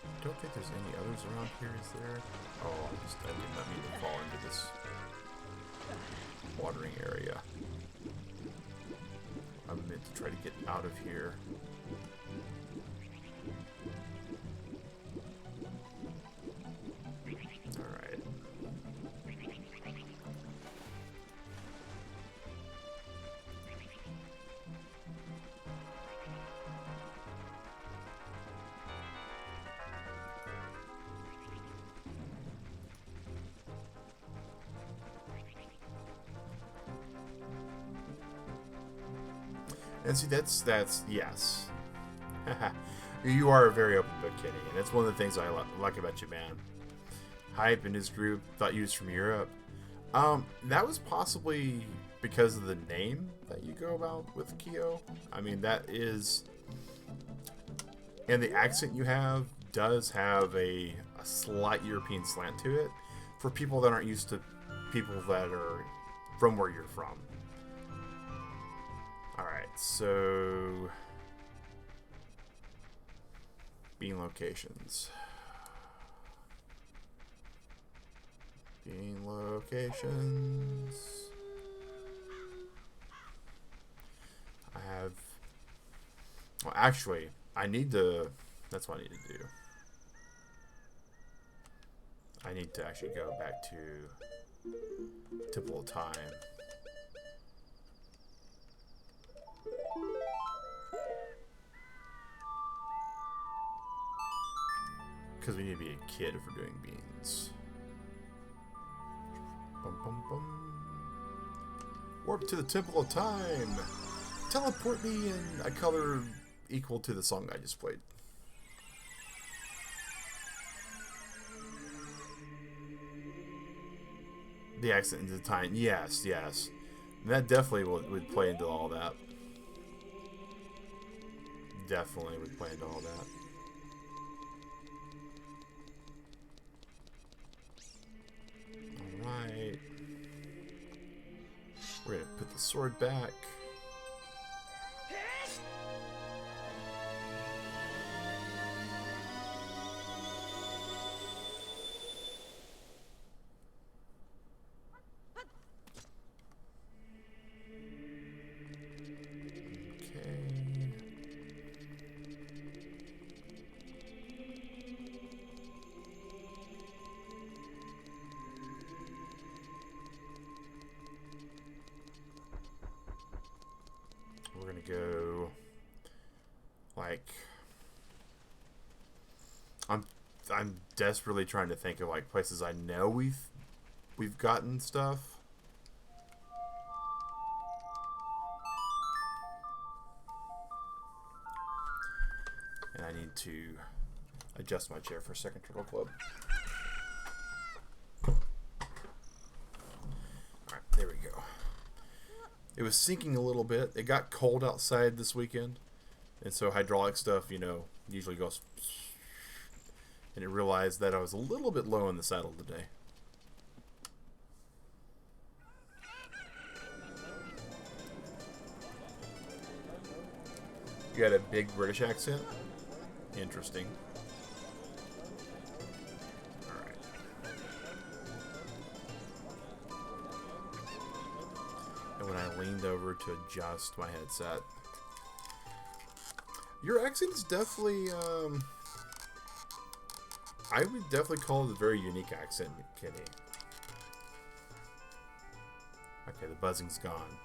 I don't think there's any others around here, is there? Oh, I did not mean to fall into this watering area. I meant to try to get out of here. Alright. And see, that's yes. You are a very open book, Kitty, and that's one of the things I like about you, man. Hype and his group thought you was from Europe. That was possibly because of the name that you go about with Kyo. I mean, that is, and the accent you have does have a slight European slant to it for people that aren't used to people that are from where you're from. Alright, so bean locations. Bean locations. I have, well, actually, I need to, that's what I need to do. I need to actually go back to Temple of Time. Because we need to be a kid if we're doing beans. Bum, bum, bum. Warp to the Temple of Time. Teleport me in a color equal to the song I just played. The accent into the time. Yes, yes. That definitely would play into all that. Definitely would play into all that. Alright. We're gonna put the sword back. We're gonna go like I'm desperately trying to think of like places I know we've gotten stuff. And I need to adjust my chair for a second, Turtle Club. Alright, there we go. It was sinking a little bit. It got cold outside this weekend. And so hydraulic stuff, you know, usually goes and I realized that I was a little bit low in the saddle today. You got a big British accent? Interesting. Alright. And when I leaned over to adjust my headset, your accent is definitely, I would definitely call it a very unique accent, Kenny. Okay, the buzzing's gone.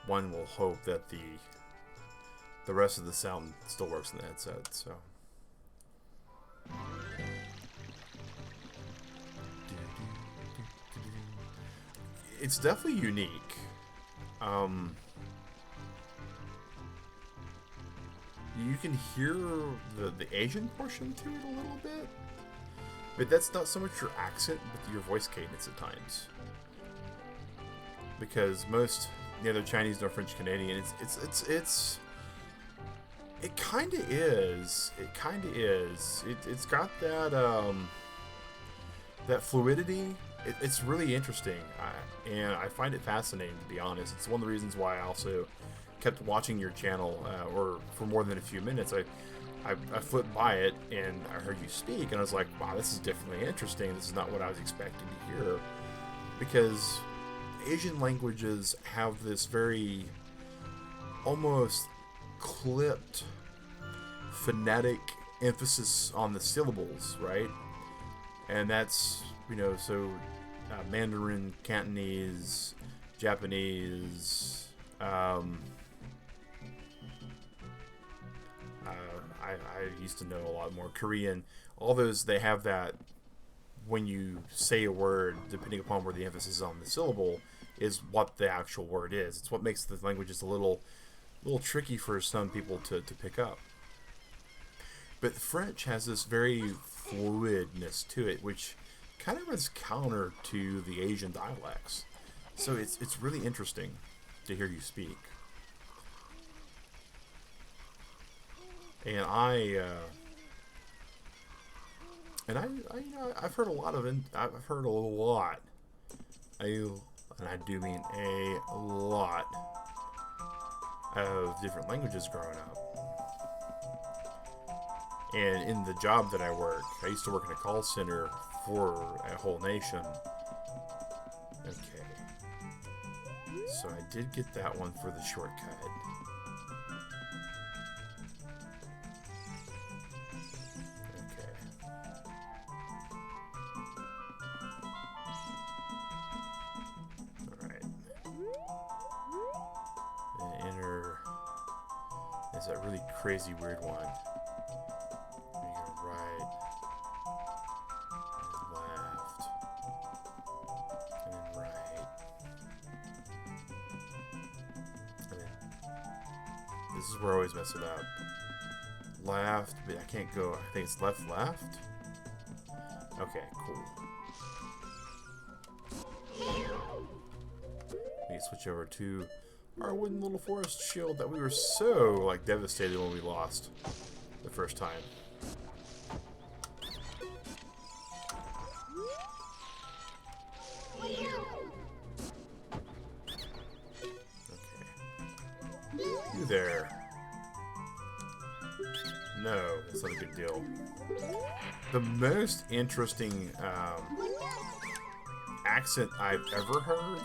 One will hope that the rest of the sound still works in the headset, so. It's definitely unique. You can hear the Asian portion to it a little bit, but that's not so much your accent, but your voice cadence at times. Because most, they're Chinese nor French Canadian. It kind of is. It kind of is. It's got that that fluidity. It's really interesting, and I find it fascinating, to be honest. It's one of the reasons why I also kept watching your channel, or for more than a few minutes. I flipped by it and I heard you speak, and I was like, wow, this is definitely interesting. This is not what I was expecting to hear, because Asian languages have this very almost clipped phonetic emphasis on the syllables, right? And that's, so Mandarin, Cantonese, Japanese, I used to know a lot more. Korean, all those, they have that, when you say a word, depending upon where the emphasis is on the syllable, is what the actual word is. It's what makes the languages a little tricky for some people to pick up. But French has this very fluidness to it, which kind of runs counter to the Asian dialects. So it's really interesting to hear you speak. And I've heard a lot of I've heard a lot. And I do mean a lot of different languages growing up. And in the job that I work, I used to work in a call center for a whole nation. Okay. So I did get that one for the shortcut. Okay. Alright. And enter is that really crazy weird one. Right and left and then right, and then this is where I always mess it up. Left, but I can't go. I think it's left. Okay, cool. We can switch over to our wooden little forest shield that we were so devastated when we lost the first time. There. No, that's not a big deal. The most interesting accent I've ever heard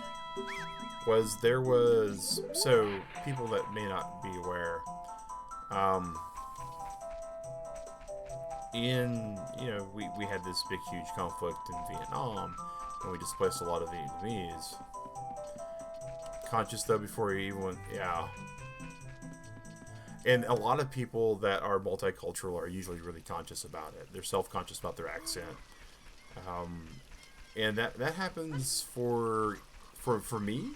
was so people that may not be aware, we had this big huge conflict in Vietnam, and we displaced a lot of Vietnamese. Conscious though before you even went, yeah. And a lot of people that are multicultural are usually really conscious about it. They're self-conscious about their accent. And that happens for me.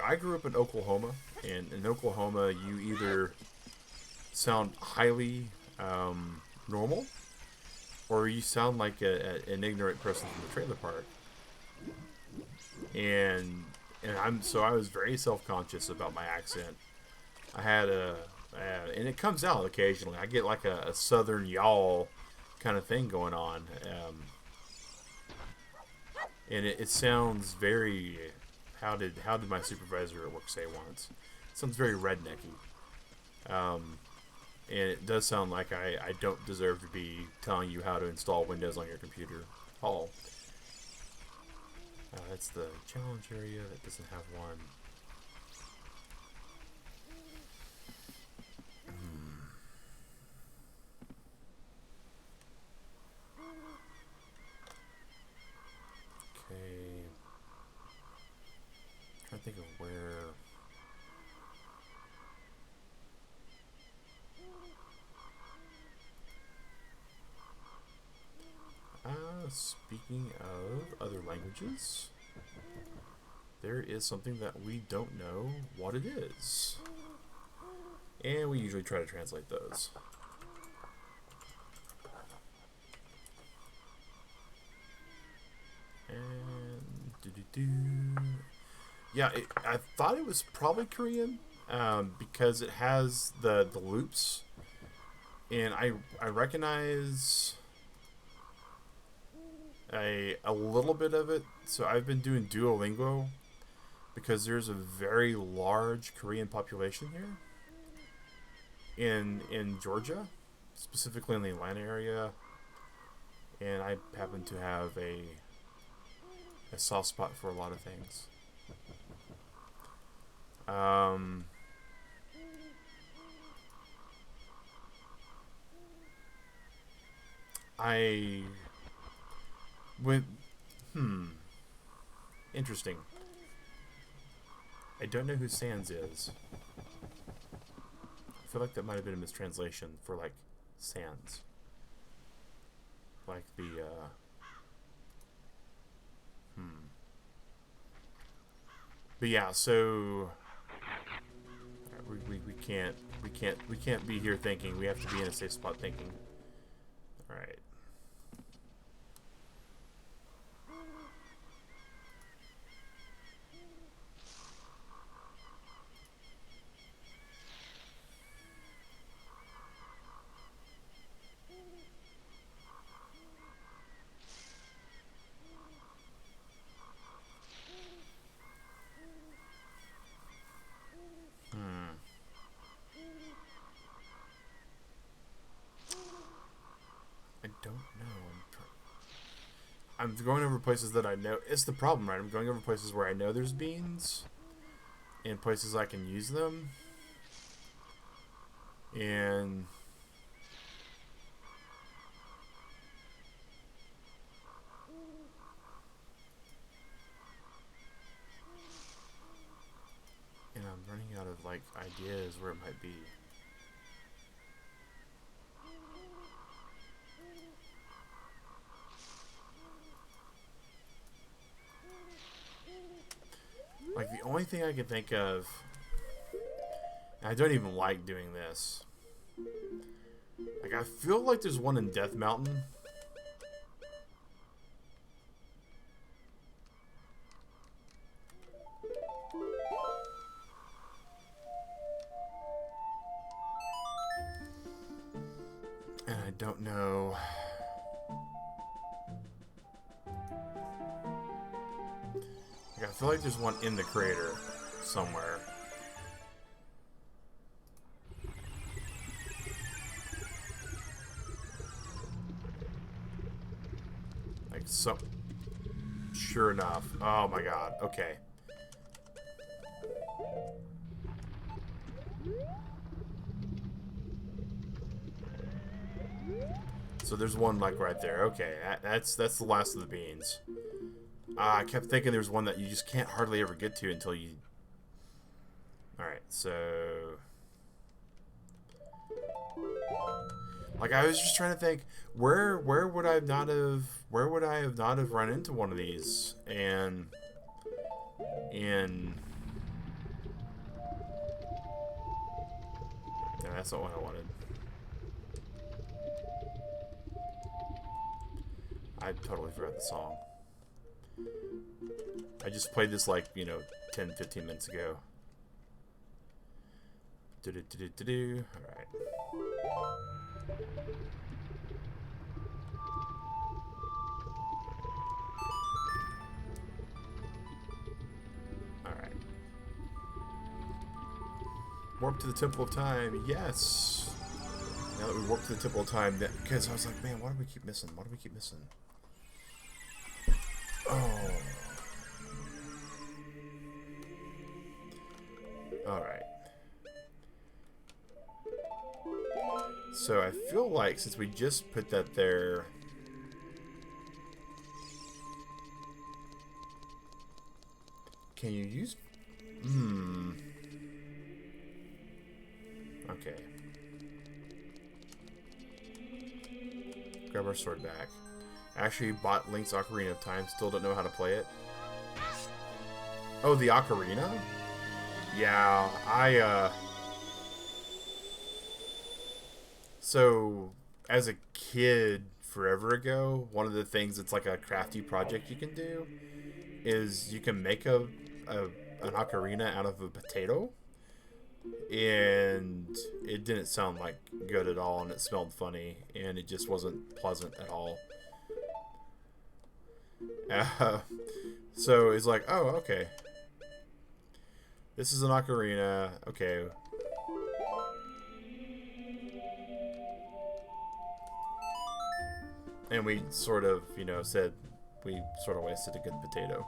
I grew up in Oklahoma, and in Oklahoma you either sound highly normal, or you sound like an ignorant person from the trailer park. And I was very self-conscious about my accent. I had and it comes out occasionally. I get like a southern y'all kind of thing going on. And it sounds very... How did my supervisor at work say once? It sounds very rednecky. And it does sound like I don't deserve to be telling you how to install Windows on your computer. Oh. That's the challenge area that doesn't have one. Okay. Trying to think of where. Speaking of other languages, there is something that we don't know what it is. And we usually try to translate those. And yeah, I thought it was probably Korean because it has the loops, and I recognize a little bit of it. So I've been doing Duolingo because there's a very large Korean population here in Georgia, specifically in the Atlanta area, and I happen to have a soft spot for a lot of things. I went, interesting. I don't know who Sans is. I feel like that might have been a mistranslation for, like, Sans. Like the, But yeah, so we can't be here thinking. We have to be in a safe spot thinking. All right. I don't know. I'm going over places that I know. It's the problem, right? I'm going over places where I know there's beans, and places I can use them, and I'm running out of, like, ideas where it might be. Like, the only thing I can think of, and I don't even like doing this. Like, I feel like there's one in Death Mountain. And I don't know. Like, I feel like there's one in the crater somewhere. Like, so... Sure enough. Oh my god. Okay. So there's one, like, right there. Okay, that's the last of the beans. I kept thinking there was one that you just can't hardly ever get to until you... Alright, so... Like, I was just trying to think, where would I not have run into one of these? And yeah, that's not what I wanted. I totally forgot the song. I just played this, like, 10-15 minutes ago. Alright. Warp to the Temple of Time. Yes. Now that we warp to the Temple of Time, because I was like, man, why do we keep missing? Why do we keep missing? Oh. Alright. So I feel like since we just put that there... Can you use... Okay. Grab our sword back. Actually bought Link's Ocarina of Time. Still don't know how to play it. Oh, the Ocarina? Yeah, So, as a kid, forever ago, one of the things that's like a crafty project you can do is you can make an ocarina out of a potato. And it didn't sound like good at all, and it smelled funny, and it just wasn't pleasant at all. So it's like, oh, okay. This is an ocarina. Okay. And we sort of, you know, said we sort of wasted a good potato.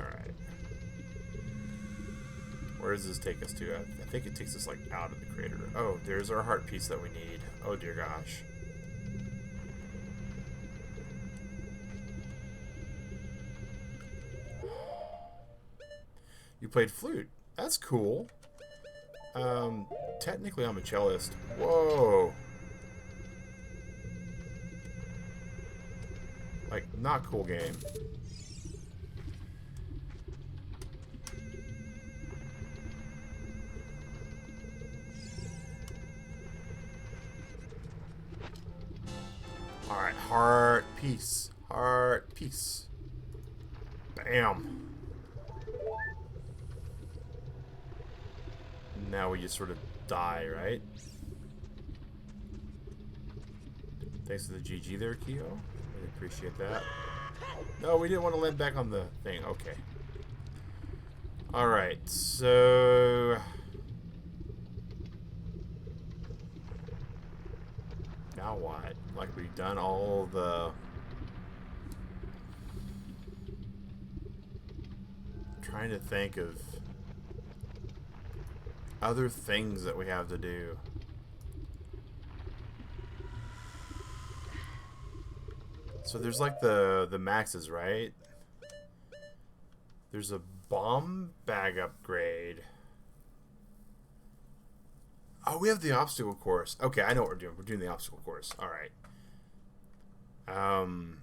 Alright. Where does this take us to? I think it takes us, like, out of the crater. Oh, there's our heart piece that we need. Oh, dear gosh. You played flute. That's cool. Technically I'm a cellist. Whoa. Like, not cool game. Alright, heart piece. Heart piece. Bam. Now we just sort of die, right? Thanks for the GG there, Keo. Really appreciate that. No, we didn't want to land back on the thing. Okay. Alright, so... Now what? Like, we've done all the... Trying to think of... other things that we have to do. So there's like the maxes, right? There's a bomb bag upgrade. Oh, we have the obstacle course. Okay, I know what we're doing. We're doing the obstacle course. All right. And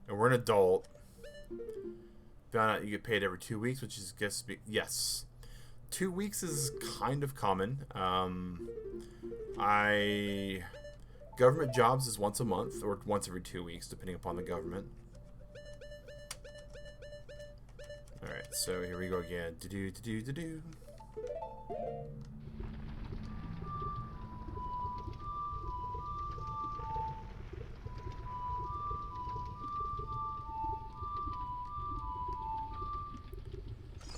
we're an adult. Found out you get paid every 2 weeks, which is guess yes. 2 weeks is kind of common. Government jobs is once a month or once every 2 weeks, depending upon the government. Alright, so here we go again. Do-do-do-do-do-do.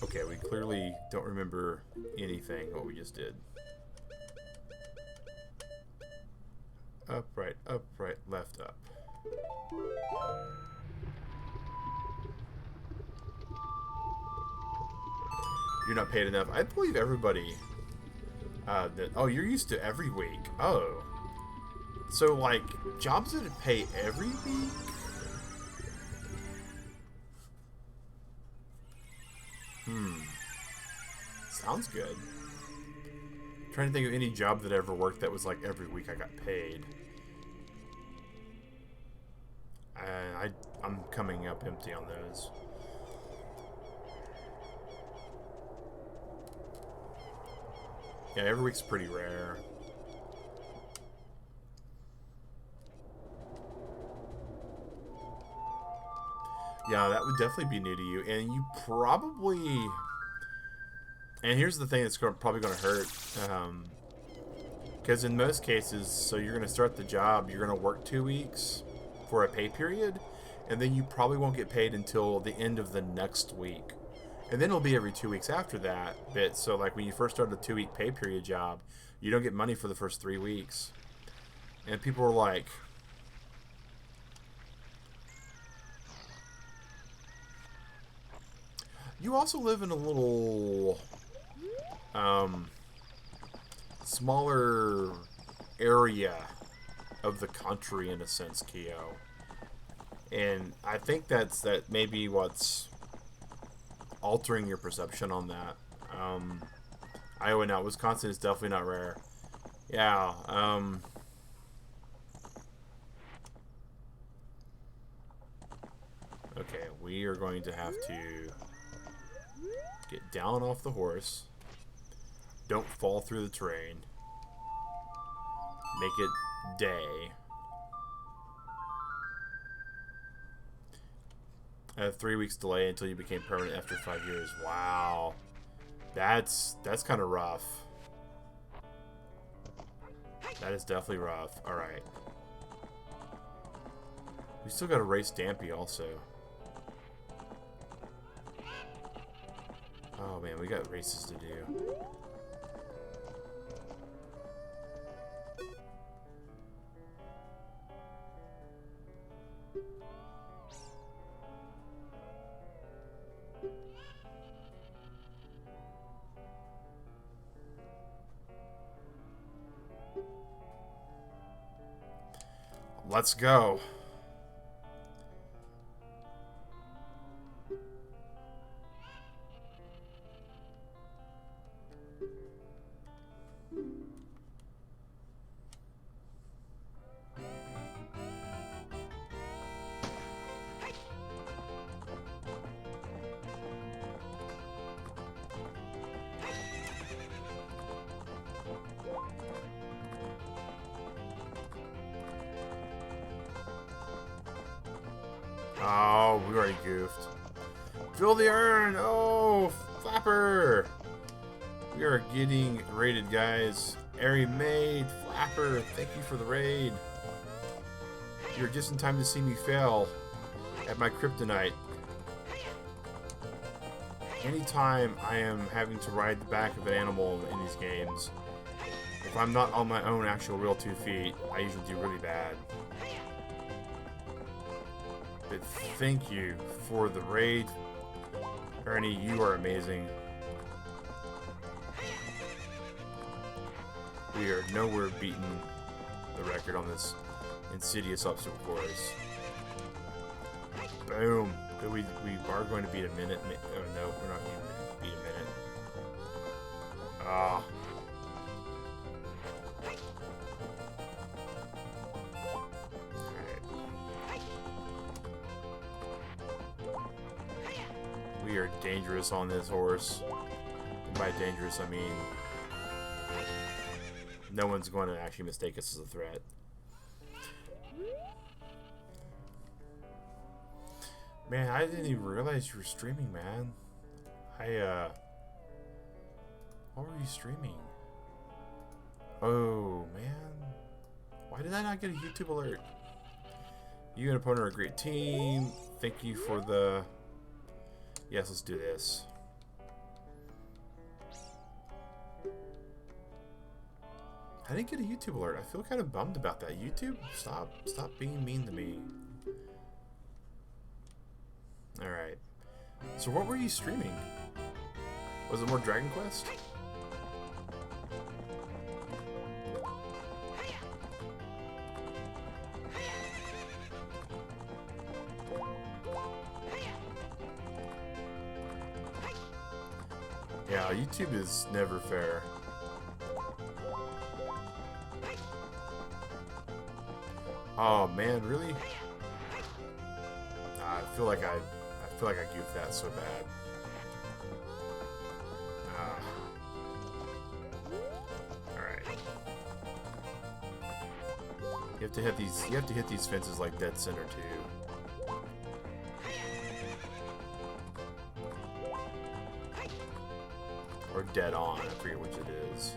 Okay, we clearly don't remember anything what we just did. Up, right, left, up. You're not paid enough. I believe everybody oh, you're used to every week. Oh. So, like, jobs that pay every week? Sounds good. I'm trying to think of any job that I ever worked that was like every week I got paid. I'm coming up empty on those. Yeah, every week's pretty rare. Yeah, that would definitely be new to you. And you probably... And here's the thing that's probably going to hurt. Because in most cases, so you're going to start the job, you're going to work 2 weeks for a pay period, and then you probably won't get paid until the end of the next week. And then it'll be every 2 weeks after that. But so like when you first start a 2-week pay period job, you don't get money for the first 3 weeks. And people are like, you also live in a little smaller area of the country in a sense, Keo. And I think that may be what's altering your perception on that. Iowa now, Wisconsin is definitely not rare. Yeah. Okay, we are going to have to get down off the horse. Don't fall through the terrain. Make it day. A 3 weeks delay until you became permanent after 5 years. Wow. That's kind of rough. That is definitely rough. Alright. We still got to race Dampy also. Oh man, we got races to do. Let's go. Oh, we already goofed. Fill the urn! Oh, Flapper! We are getting raided, guys. Airy Maid, Flapper, thank you for the raid. You're just in time to see me fail at my kryptonite. Anytime I am having to ride the back of an animal in these games, if I'm not on my own actual real 2 feet, I usually do really bad. But thank you for the raid. Ernie, you are amazing. We are nowhere beating the record on this insidious obstacle course. Boom. We are going to beat a minute. Oh no, we're not going to beat a minute. Ah. We are dangerous on this horse. And by dangerous, I mean no one's going to actually mistake us as a threat. Man, I didn't even realize you were streaming, man. What were you streaming? Oh, man. Why did I not get a YouTube alert? You and opponent are a great team. Thank you for the... Yes, let's do this. I didn't get a YouTube alert. I feel kind of bummed about that. YouTube, stop being mean to me. Alright. So what were you streaming? Was it more Dragon Quest? Yeah, YouTube is never fair. Oh man, really? I feel like I goofed that so bad. Alright. You have to hit these fences like dead center too. Or dead on, I forget which it is.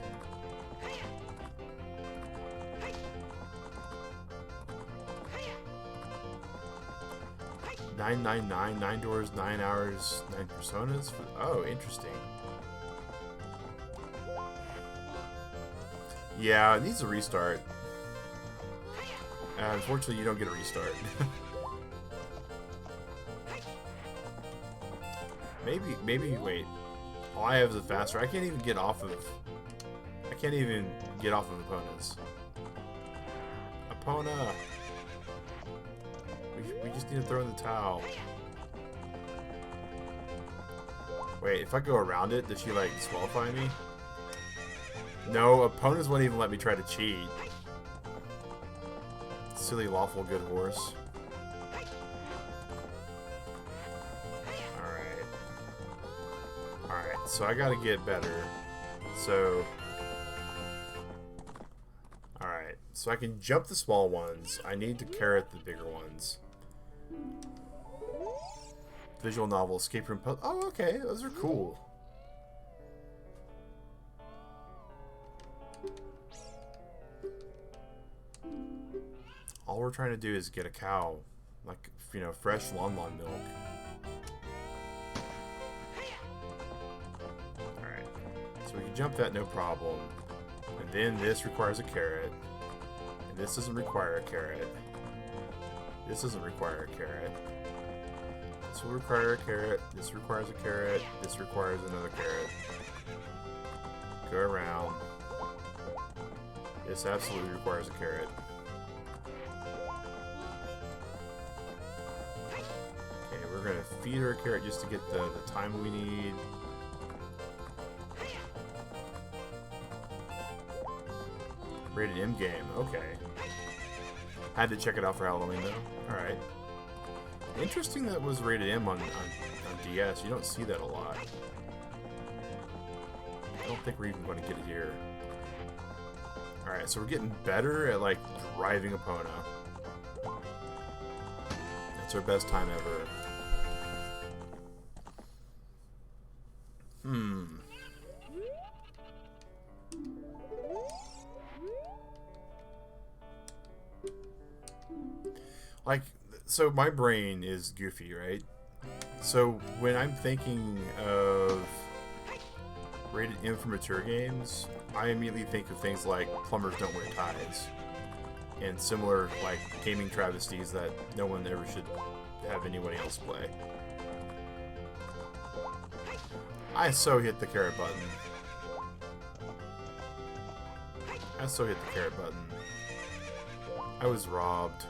999, 9 doors, 9 hours, 9 personas. Oh, interesting. Yeah, it needs a restart. Unfortunately, you don't get a restart. maybe, wait. All I have is a faster. I can't even get off of opponents. Opponent. We just need to throw in the towel. Wait, if I go around it, does she like disqualify me? No, opponents won't even let me try to cheat. Silly lawful good horse. Alright, so I gotta get better. So alright, so I can jump the small ones. I need to carrot the bigger ones. Visual novel, escape room puzzle. Oh, okay, those are cool. All we're trying to do is get a cow, like, you know, fresh lawn milk. Alright, so we can jump that, no problem. And then this requires a carrot. And this doesn't require a carrot. This doesn't require a carrot. This will require a carrot. This requires a carrot. This requires another carrot. Go around. This absolutely requires a carrot. Okay, we're gonna feed her a carrot just to get the time we need. Rated M game, okay. Had to check it out for Halloween though. Alright. Interesting that was rated M on DS. You don't see that a lot. I don't think we're even going to get it here. Alright, so we're getting better at, like, driving Epona. That's our best time ever. Like, so my brain is goofy, right? So when I'm thinking of rated M for mature games, I immediately think of things like plumbers don't wear ties and similar, like, gaming travesties that no one ever should have anybody else play. I so hit the carrot button. I so hit the carrot button. I was robbed.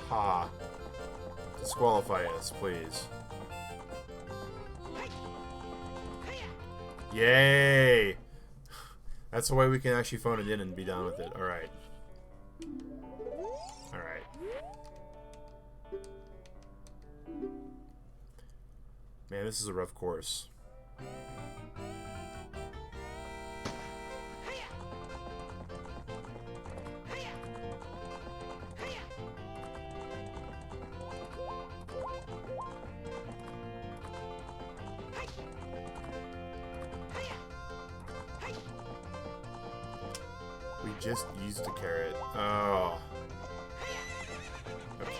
Ha. Disqualify us, please. Yay! That's the way we can actually phone it in and be done with it. Alright. Alright. Man, this is a rough course. We just used a carrot. Oh. Okay.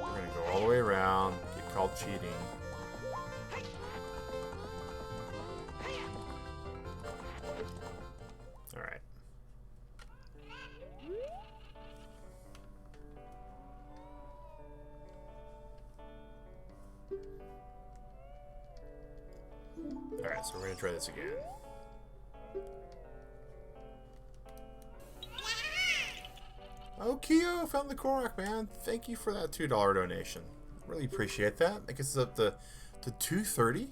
We're gonna go all the way around, get called cheating. Alright. Alright, so we're gonna try this again. Oh, Keo, found the Korak, man. Thank you for that $2 donation. Really appreciate that. That gets us up to 230.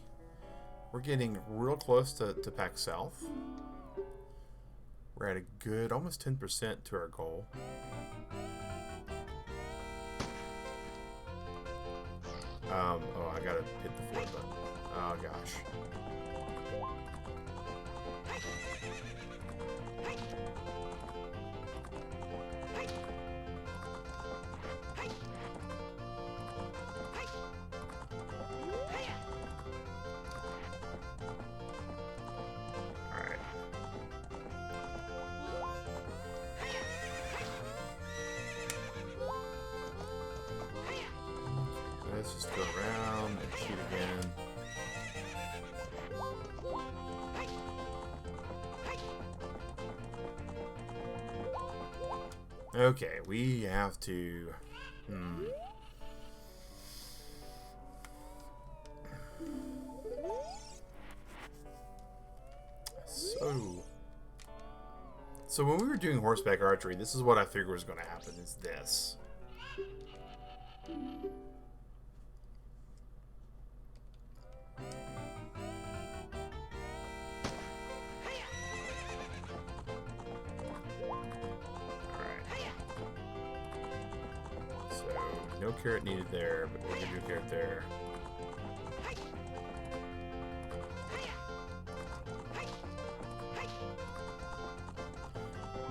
We're getting real close to Pack South. We're at a good, almost 10% to our goal. Oh, I gotta hit the forward button. Oh, gosh. Okay, we have to... So when we were doing horseback archery, this is what I figured was going to happen, is this. No carrot needed there, but we're gonna do a carrot there.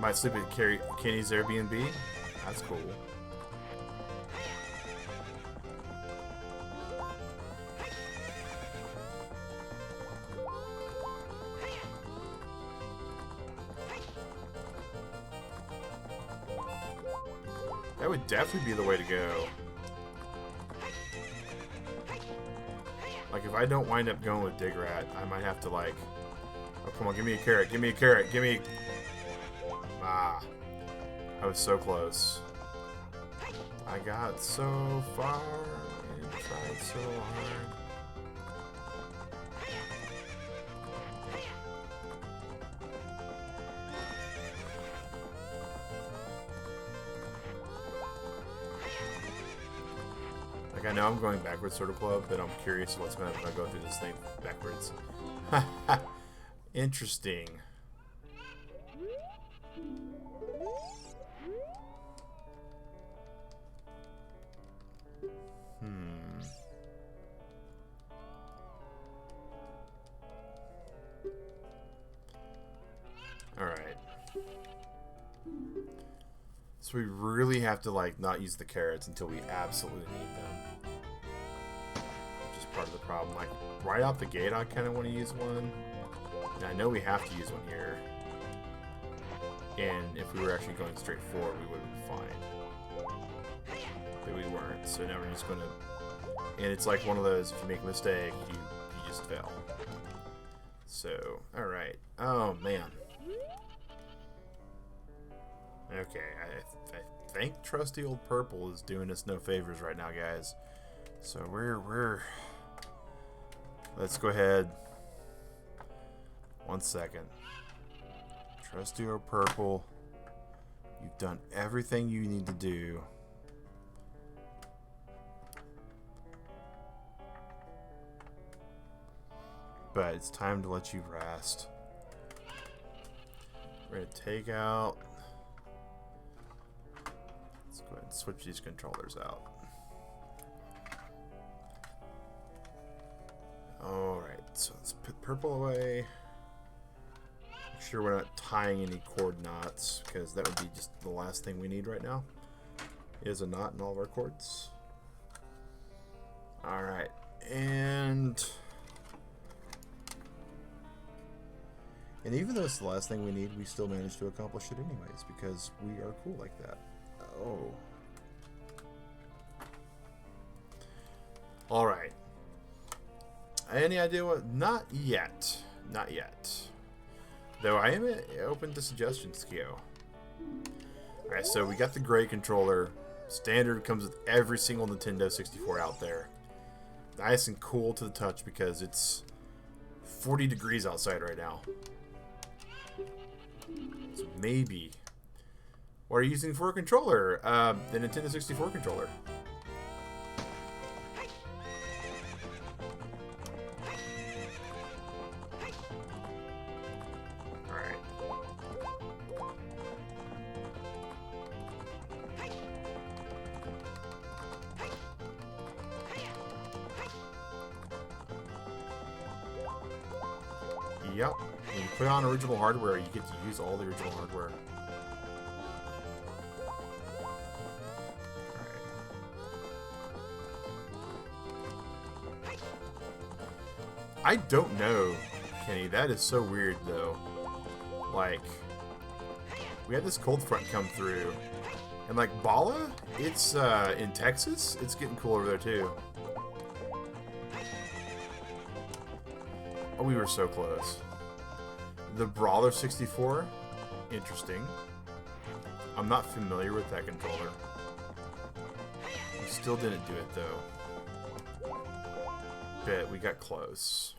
Might sleep at Kenny's Airbnb. That's cool. That would definitely be the way to go. Like, if I don't wind up going with Dig Rat, I might have to, like... Oh, come on, give me a carrot, give me a carrot, give me... Ah. I was so close. I got so far and tried so hard. Like, I know I'm going backwards sort of club, but I'm curious what's going to happen if I go through this thing backwards. Interesting. Alright. So we really have to, like, not use the carrots until we absolutely need them. Which is part of the problem. Like, right out the gate, I kind of want to use one. And I know we have to use one here. And if we were actually going straight forward, we would have been fine. But we weren't. So now we're just going to... And it's like one of those, if you make a mistake, you just fail. So, alright. Oh, man. Okay, I think trusty old purple is doing us no favors right now, guys. So we're... Let's go ahead. 1 second. Trusty old purple. You've done everything you need to do. But it's time to let you rest. We're going to take out... Let's go ahead and switch these controllers out. Alright, so let's put purple away. Make sure we're not tying any cord knots, because that would be just the last thing we need right now. Is a knot in all of our cords. Alright, and even though it's the last thing we need, we still managed to accomplish it anyways, because we are cool like that. Oh. Alright. Any idea what? Not yet. Not yet. Though I am open to suggestions, Kyo. Alright, so we got the gray controller. Standard comes with every single Nintendo 64 out there. Nice and cool to the touch because it's 40 degrees outside right now. So maybe... What are you using for a controller? The Nintendo 64 controller. Alright. Yep. When you put on original hardware, you get to use all the original hardware. I don't know, Kenny. That is so weird, though. Like, we had this cold front come through. And, like, Bala, it's, in Texas. It's getting cool over there, too. Oh, we were so close. The Brawler 64, interesting. I'm not familiar with that controller. We still didn't do it though. But we got close.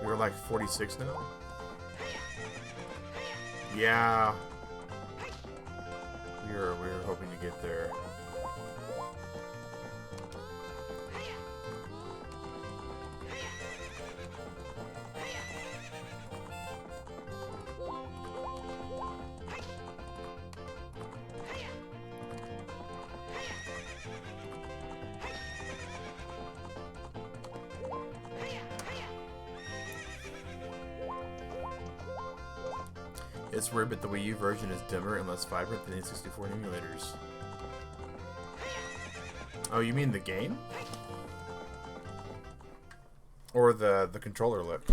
We're like 46 now? Yeah. We're hoping to get there. It's weird, but the Wii U version is dimmer and less vibrant than N64 emulators. Oh, you mean the game? Or the controller look?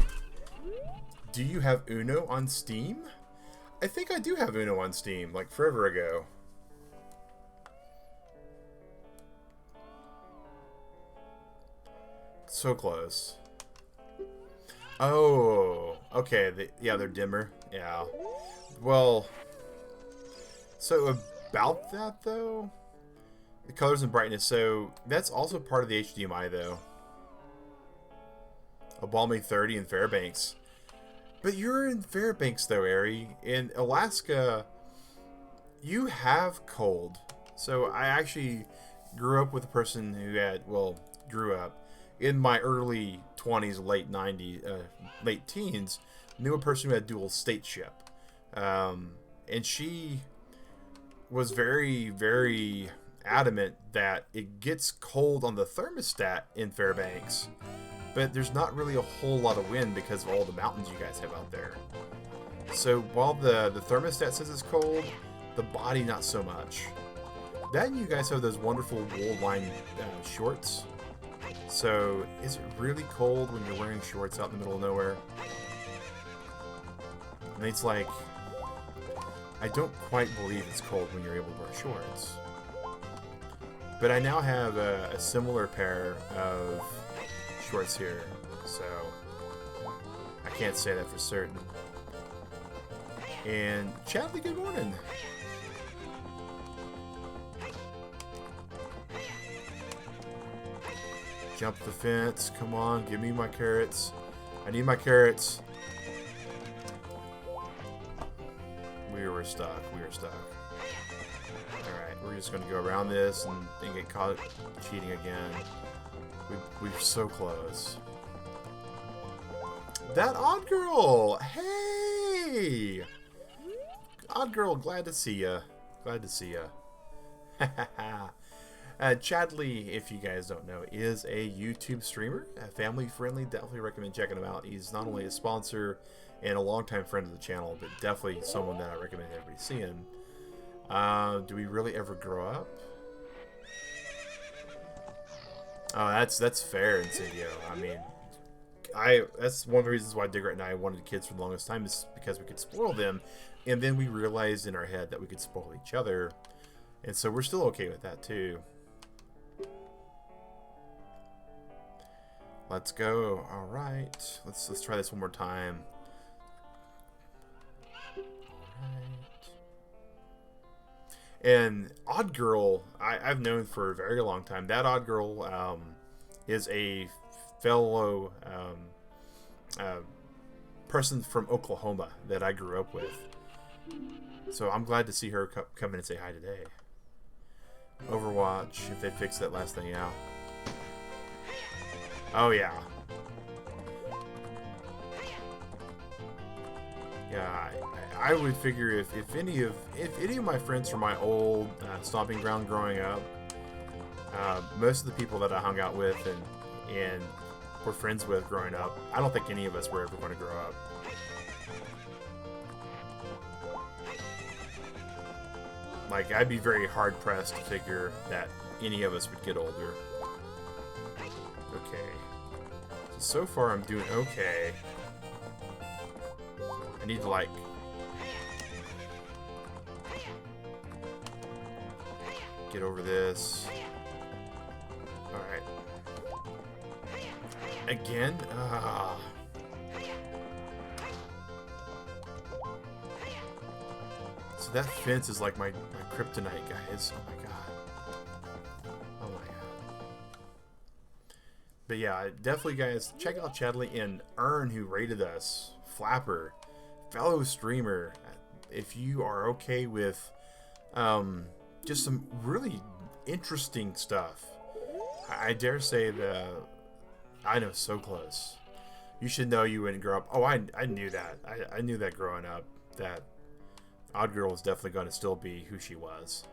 Do you have Uno on Steam? I think I do have Uno on Steam, like forever ago. So close. Oh, okay. Yeah, they're dimmer. Yeah. Well, so about that though, the colors and brightness. So that's also part of the HDMI though. A balmy 30 in Fairbanks. But you're in Fairbanks though, Ari. In Alaska, you have cold. So I actually grew up with a person who had, well, grew up in my early 20s, late 90s, late teens, knew a person who had dual stateship. And she was very, very adamant that it gets cold on the thermostat in Fairbanks, but there's not really a whole lot of wind because of all the mountains you guys have out there. So while the thermostat says it's cold, the body not so much. Then you guys have those wonderful wool-lined shorts. So is it really cold when you're wearing shorts out in the middle of nowhere? And it's like, I don't quite believe it's cold when you're able to wear shorts. But I now have a similar pair of shorts here, so I can't say that for certain. And Chadley, good morning. Jump the fence, come on, give me my carrots. I need my carrots. We were stuck. Alright, we're just going to go around this and get caught cheating again. We're so close. That Odd Girl! Hey! Odd Girl, glad to see ya. Glad to see ya. Chadley, if you guys don't know, is a YouTube streamer. Family friendly, definitely recommend checking him out. He's not only a sponsor and a longtime friend of the channel, but definitely someone that I recommend everybody seeing. Do we really ever grow up? Oh, that's fair, Insidio. I mean, that's one of the reasons why Digger and I wanted kids for the longest time, is because we could spoil them, and then we realized in our head that we could spoil each other, and so we're still okay with that too. Let's go. All right, let's try this one more time. And Odd Girl, I've known for a very long time. That Odd Girl is a fellow person from Oklahoma that I grew up with. So I'm glad to see her come in and say hi today. Overwatch, if they fix that last thing out. Oh yeah. Yeah, I would figure if any of my friends from my old stomping ground growing up, most of the people that I hung out with and were friends with growing up, I don't think any of us were ever going to grow up. Like, I'd be very hard-pressed to figure that any of us would get older. Okay. So far, I'm doing okay. I need to, like... get over this. Alright. Again? So that fence is like my kryptonite, guys. Oh my god. Oh my god. But yeah, definitely, guys, check out Chadley and Earn, who rated us. Flapper. Fellow streamer. If you are okay with just some really interesting stuff. I dare say that I know so close. You should know you wouldn't grow up. Oh, I knew that. I knew that growing up. That Odd Girl was definitely going to still be who she was.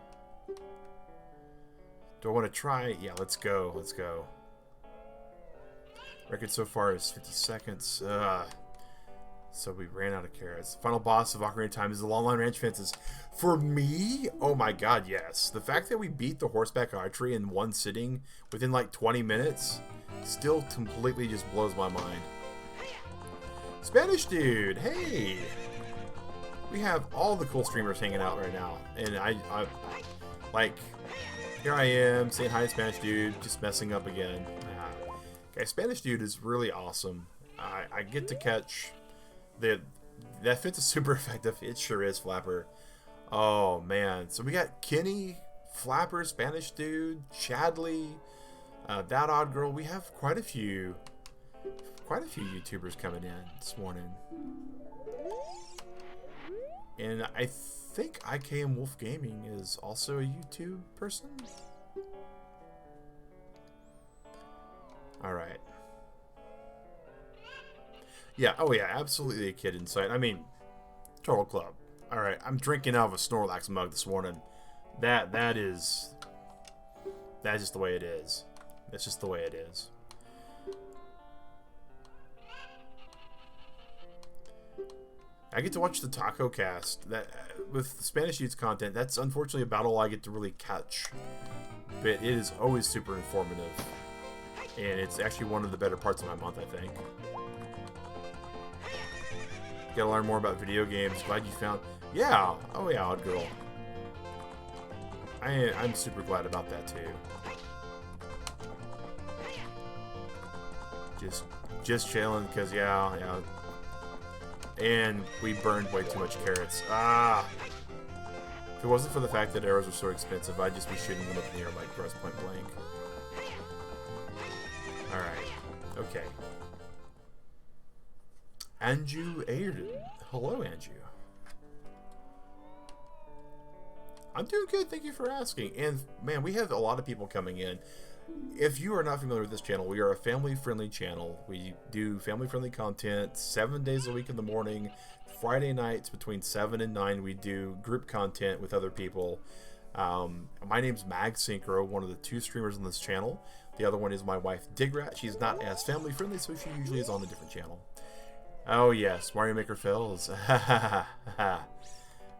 Do I want to try? Yeah, let's go. Let's go. Record so far is 50 seconds. So we ran out of carrots. Final boss of Ocarina of Time is the Long Line Ranch Fences. For me? Oh my god, yes. The fact that we beat the horseback archery in one sitting within like 20 minutes still completely just blows my mind. Spanish Dude, hey! We have all the cool streamers hanging out right now. And I like, here I am saying hi to Spanish Dude, just messing up again. Okay, Spanish Dude is really awesome. I get to catch... that fence is super effective. It sure is, Flapper. Oh man, so we got Kenny, Flapper, Spanish Dude, Chadley, That Odd Girl. We have quite a few YouTubers coming in this morning, and I think IKM Wolf Gaming is also a YouTube person. All right. Yeah, oh yeah, absolutely a kid inside. I mean, Turtle Club. Alright, I'm drinking out of a Snorlax mug this morning. That is just the way it is. That's just the way it is. I get to watch the Taco Cast. That with the Spanish Youth's content, that's unfortunately about all I get to really catch. But it is always super informative. And it's actually one of the better parts of my month, I think. Gotta learn more about video games. Glad you found... Yeah! Oh yeah, Odd Girl. I'm super glad about that, too. Just chilling, because, yeah. And we burned way too much carrots. Ah! If it wasn't for the fact that arrows are so expensive, I'd just be shooting them up in the air like Breast Point Blank. Alright. Okay. Andrew Ayrton. Hello, Andrew. I'm doing good, thank you for asking. And, man, we have a lot of people coming in. If you are not familiar with this channel, we are a family-friendly channel. We do family-friendly content 7 days a week in the morning. Friday nights between 7 and 9, we do group content with other people. My name's Mag Synchro, one of the 2 streamers on this channel. The other one is my wife, Digrat. She's not as family-friendly, so she usually is on a different channel. Oh, yes, Mario Maker fails.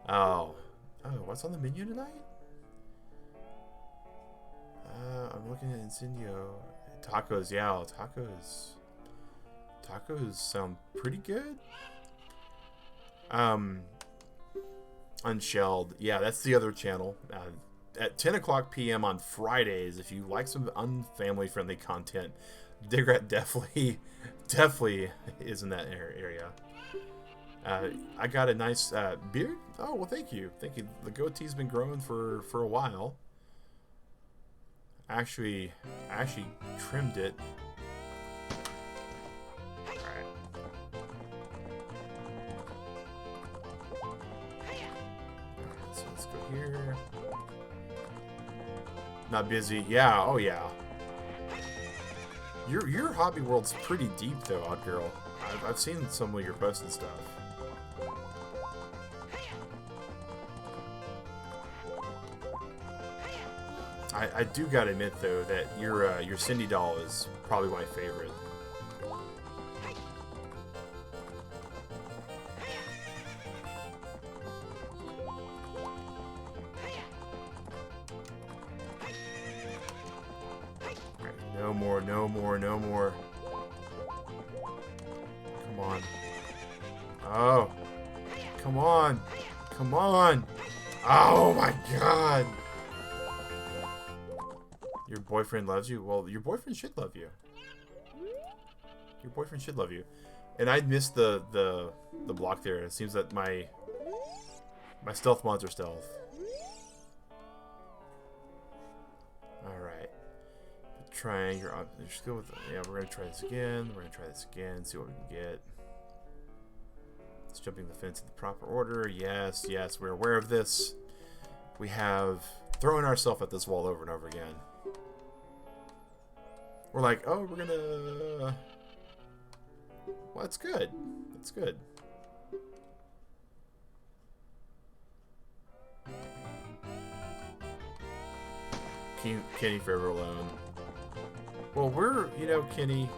Oh, what's on the menu tonight? I'm looking at Incendio. Tacos, yeah, tacos sound pretty good. Unshelled, yeah, that's the other channel. At 10 o'clock p.m. on Fridays, if you like some unfamily friendly content, Digrat definitely is in that area. I got a nice beard. Oh, well, thank you. The goatee's been growing for a while. I actually trimmed it. Alright. So let's go here. Not busy. Yeah, oh yeah. Your hobby world's pretty deep though, Odd Girl. I've seen some of your posts and stuff. I do gotta admit though that your Cindy doll is probably my favorite. more, no more, no more. Come on. Oh. Come on. Come on. Oh my god. Your boyfriend loves you? Well, your boyfriend should love you. Your boyfriend should love you. And I missed the block there. It seems that my stealth mods are stealth. Alright. Triangle. Just go with yeah, we're gonna try this again. We're gonna try this again, see what we can get. It's jumping the fence in the proper order. Yes, yes, we're aware of this. We have thrown ourselves at this wall over and over again. We're like, oh, we're gonna... Well, that's good. That's good. Kenny forever alone. Well, we're, you know, Kenny,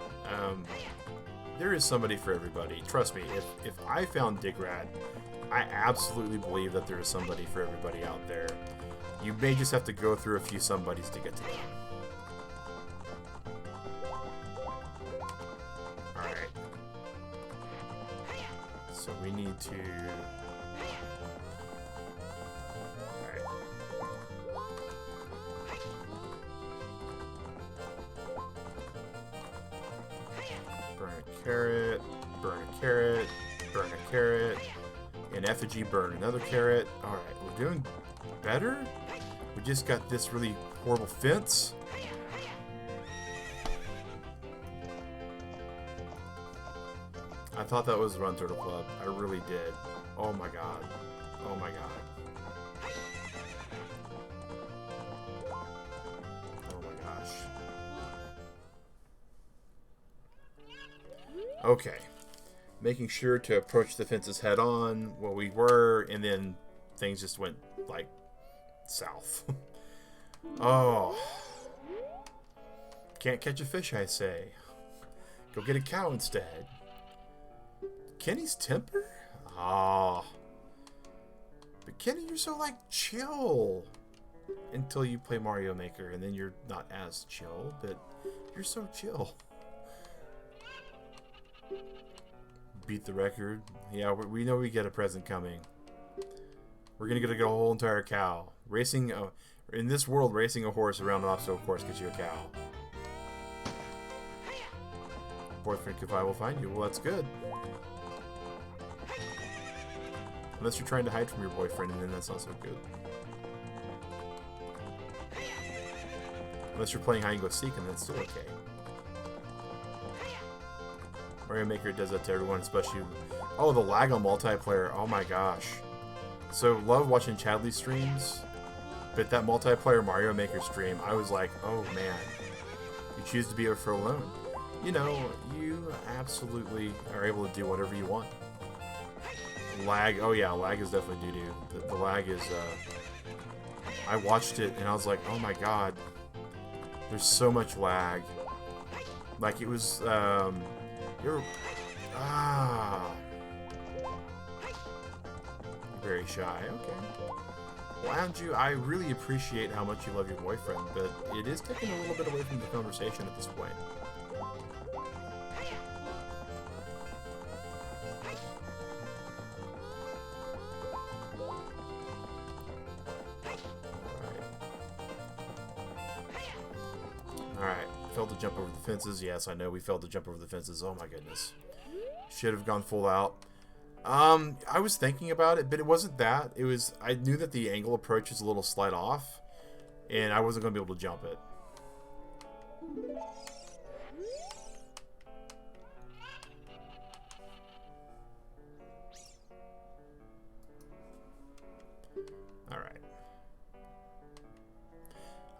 there is somebody for everybody. Trust me, if I found Digrat, I absolutely believe that there is somebody for everybody out there. You may just have to go through a few somebodies to get to them. Alright. So we need to... Burn a carrot, burn a carrot, burn a carrot, in effigy burn another carrot. Alright, we're doing better. We just got this really horrible fence. I thought that was Run Turtle Club. I really did. Oh my god. Oh my god. Oh my gosh. Okay. Making sure to approach the fences head on, well, we were, and then things just went, like, south. Oh. Can't catch a fish, I say. Go get a cow instead. Kenny's temper? Ah. But Kenny, you're so, like, chill. Until you play Mario Maker, and then you're not as chill, but you're so chill. Beat the record. Yeah, we know we get a present coming. We're gonna get a whole entire cow. Racing in this world, racing a horse around an obstacle course gets you a cow. Boyfriend Kafai will find you. Well, that's good. Unless you're trying to hide from your boyfriend, and then that's not so good. Unless you're playing hide and go seek, and that's still okay. Mario Maker does that to everyone, especially... Oh, the lag on multiplayer. Oh my gosh. So, love watching Chadley streams, but that multiplayer Mario Maker stream, I was like, oh man. You choose to be for alone. You know, you absolutely are able to do whatever you want. Lag, oh yeah, lag is definitely doo-doo. The lag is, I watched it and I was like, oh my god. There's so much lag. Like, it was, you're very shy. Okay. Well, Andrew, I really appreciate how much you love your boyfriend, but it is taking a little bit away from the conversation at this point. Alright. Failed to jump over the fences. Yes, I know we failed to jump over the fences. Oh my goodness. Should have gone full out. I was thinking about it, but it wasn't that. It was, I knew that the angle approach is a little slight off, and I wasn't going to be able to jump it. Alright.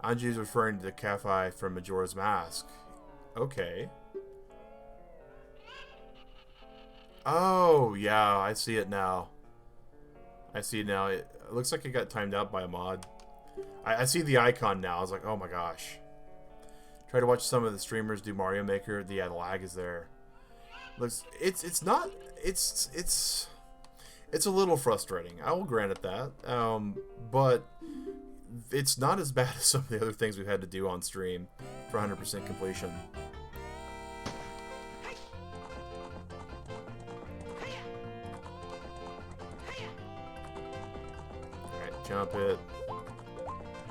Anji's referring to the Kafai from Majora's Mask. Okay. Oh, yeah, I see it now. I see it now. It looks like it got timed out by a mod. I see the icon now. I was like, oh my gosh. Try to watch some of the streamers do Mario Maker. Yeah, the lag is there. Looks, it's not, it's a little frustrating. I will grant it that. But it's not as bad as some of the other things we've had to do on stream for 100% completion. Alright, jump it.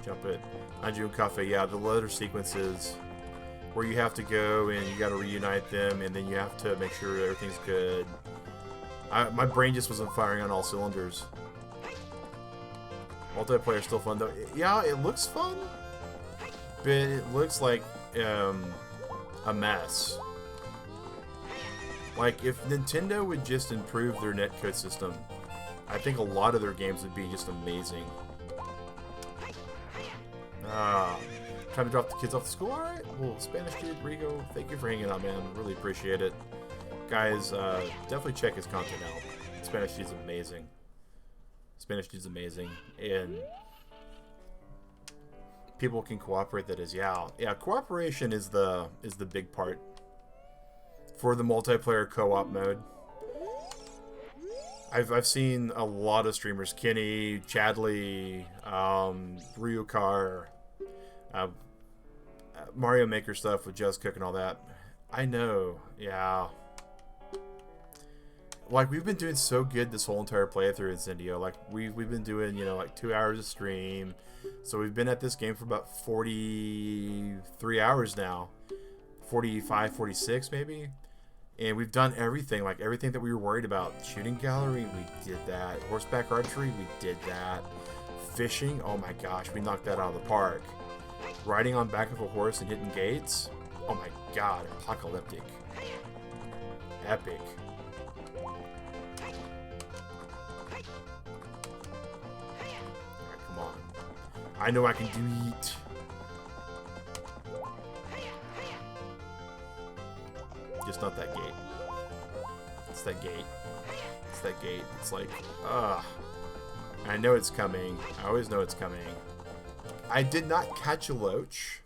Jump it. Anju Cafe, yeah, the letter sequences where you have to go and you got to reunite them, and then you have to make sure everything's good. My brain just wasn't firing on all cylinders. Multiplayer still fun though. Yeah, it looks fun, but it looks like a mess. Like, if Nintendo would just improve their netcode system, I think a lot of their games would be just amazing. Trying to drop the kids off to school? Alright, well, Spanish dude, Rigo, thank you for hanging out, man. Really appreciate it. Guys, definitely check his content out. Spanish dude's amazing. Spanish dude's amazing. And people can cooperate, that is, yeah. Yeah, cooperation is the big part for the multiplayer co-op mode. I've seen a lot of streamers, Kenny, Chadley, Ryukar, Mario Maker stuff with Just Cook and all that. I know, yeah. Like, we've been doing so good this whole entire playthrough in Zindio. Like, we've been doing, you know, like 2 hours of stream. So we've been at this game for about 43 hours now. 45, 46 maybe. And we've done everything, like everything that we were worried about. Shooting gallery, we did that. Horseback archery, we did that. Fishing, oh my gosh, we knocked that out of the park. Riding on back of a horse and hitting gates, oh my god, apocalyptic. Epic. Alright, come on. I know I can do it. Just not that gate. It's that gate. It's that gate. It's like, I know it's coming. I always know it's coming. I did not catch a loach.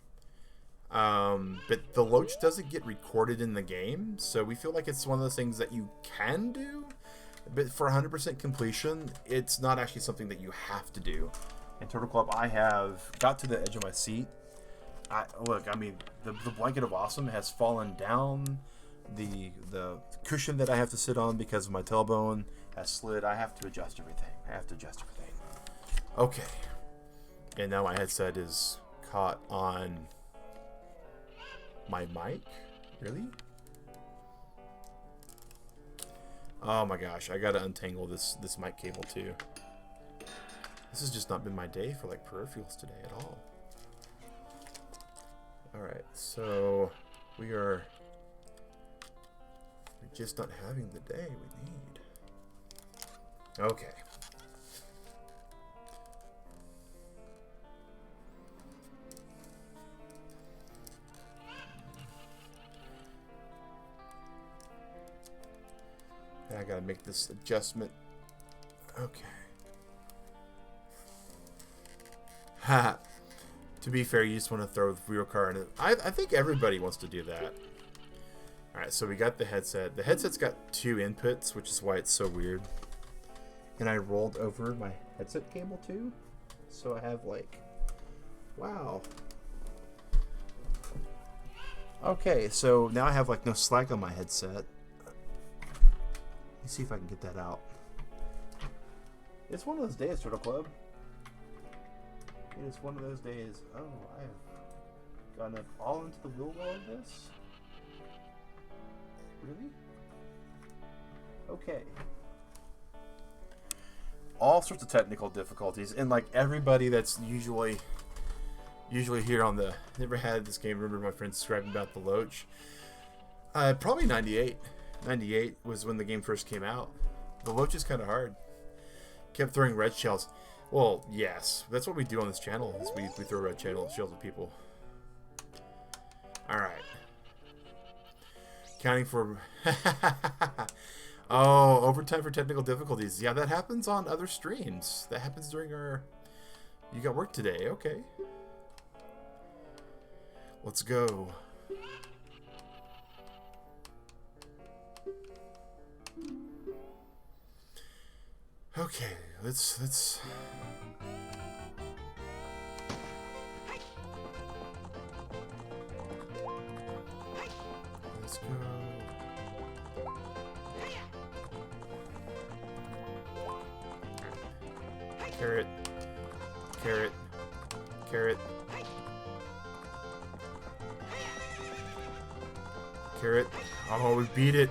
But the loach doesn't get recorded in the game. So we feel like it's one of those things that you can do. But for 100% completion, it's not actually something that you have to do. In Turtle Club, I have got to the edge of my seat. Look, I mean, the blanket of awesome has fallen down. The cushion that I have to sit on because of my tailbone has slid. I have to adjust everything. Okay. And now my headset is caught on my mic. Really? Oh my gosh, I gotta untangle this mic cable too. This has just not been my day for like peripherals today at all. Alright, so we're just not having the day we need. Okay. I gotta make this adjustment. Okay. Ha. To be fair, you just want to throw the wheel car in it. I think everybody wants to do that. Alright, so we got the headset. The headset's got 2 inputs, which is why it's so weird. And I rolled over my headset cable too. So I have like... Wow. Okay, so now I have like no slack on my headset. Let's see if I can get that out. It's one of those days, Turtle Club. It is one of those days. Oh, I have gotten up all into the wheel well of this. Really? Okay. All sorts of technical difficulties, and like everybody that's usually here on the never had this game. Remember my friend describing about the loach? Probably 98. 98 was when the game first came out. The loach is kind of hard. Kept throwing red shells. Well, yes, that's what we do on this channel. Is we throw red shells at people. All right. Counting for... Oh, overtime for technical difficulties. Yeah, that happens on other streams. That happens during our... You got work today. Okay. Let's go. Okay, let's Carrot. Carrot. Carrot. Carrot. Oh, we beat it.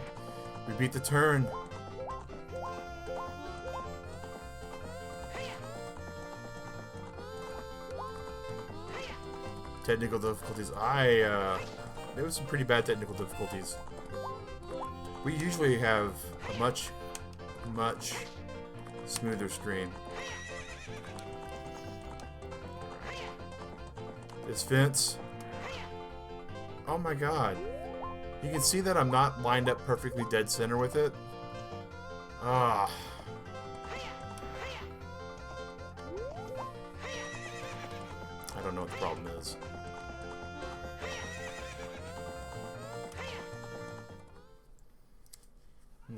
We beat the turn. Technical difficulties. There was some pretty bad technical difficulties. We usually have a much smoother screen. This fence. Oh my god. You can see that I'm not lined up perfectly dead center with it. Ah. I don't know what the problem is.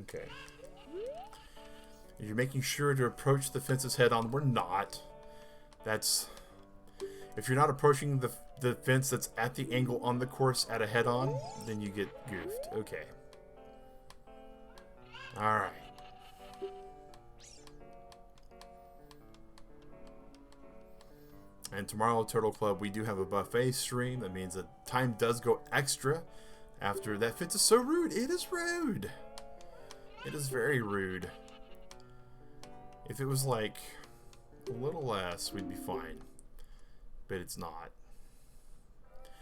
Okay. You're making sure to approach the fences head on. We're not. That's... If you're not approaching the fence that's at the angle on the course at a head on, then you get goofed. Okay. Alright. And tomorrow, Turtle Club, we do have a buffet stream. That means that time does go extra after that fence is so rude. It is rude. It is very rude. If it was like a little less, we'd be fine. But it's not.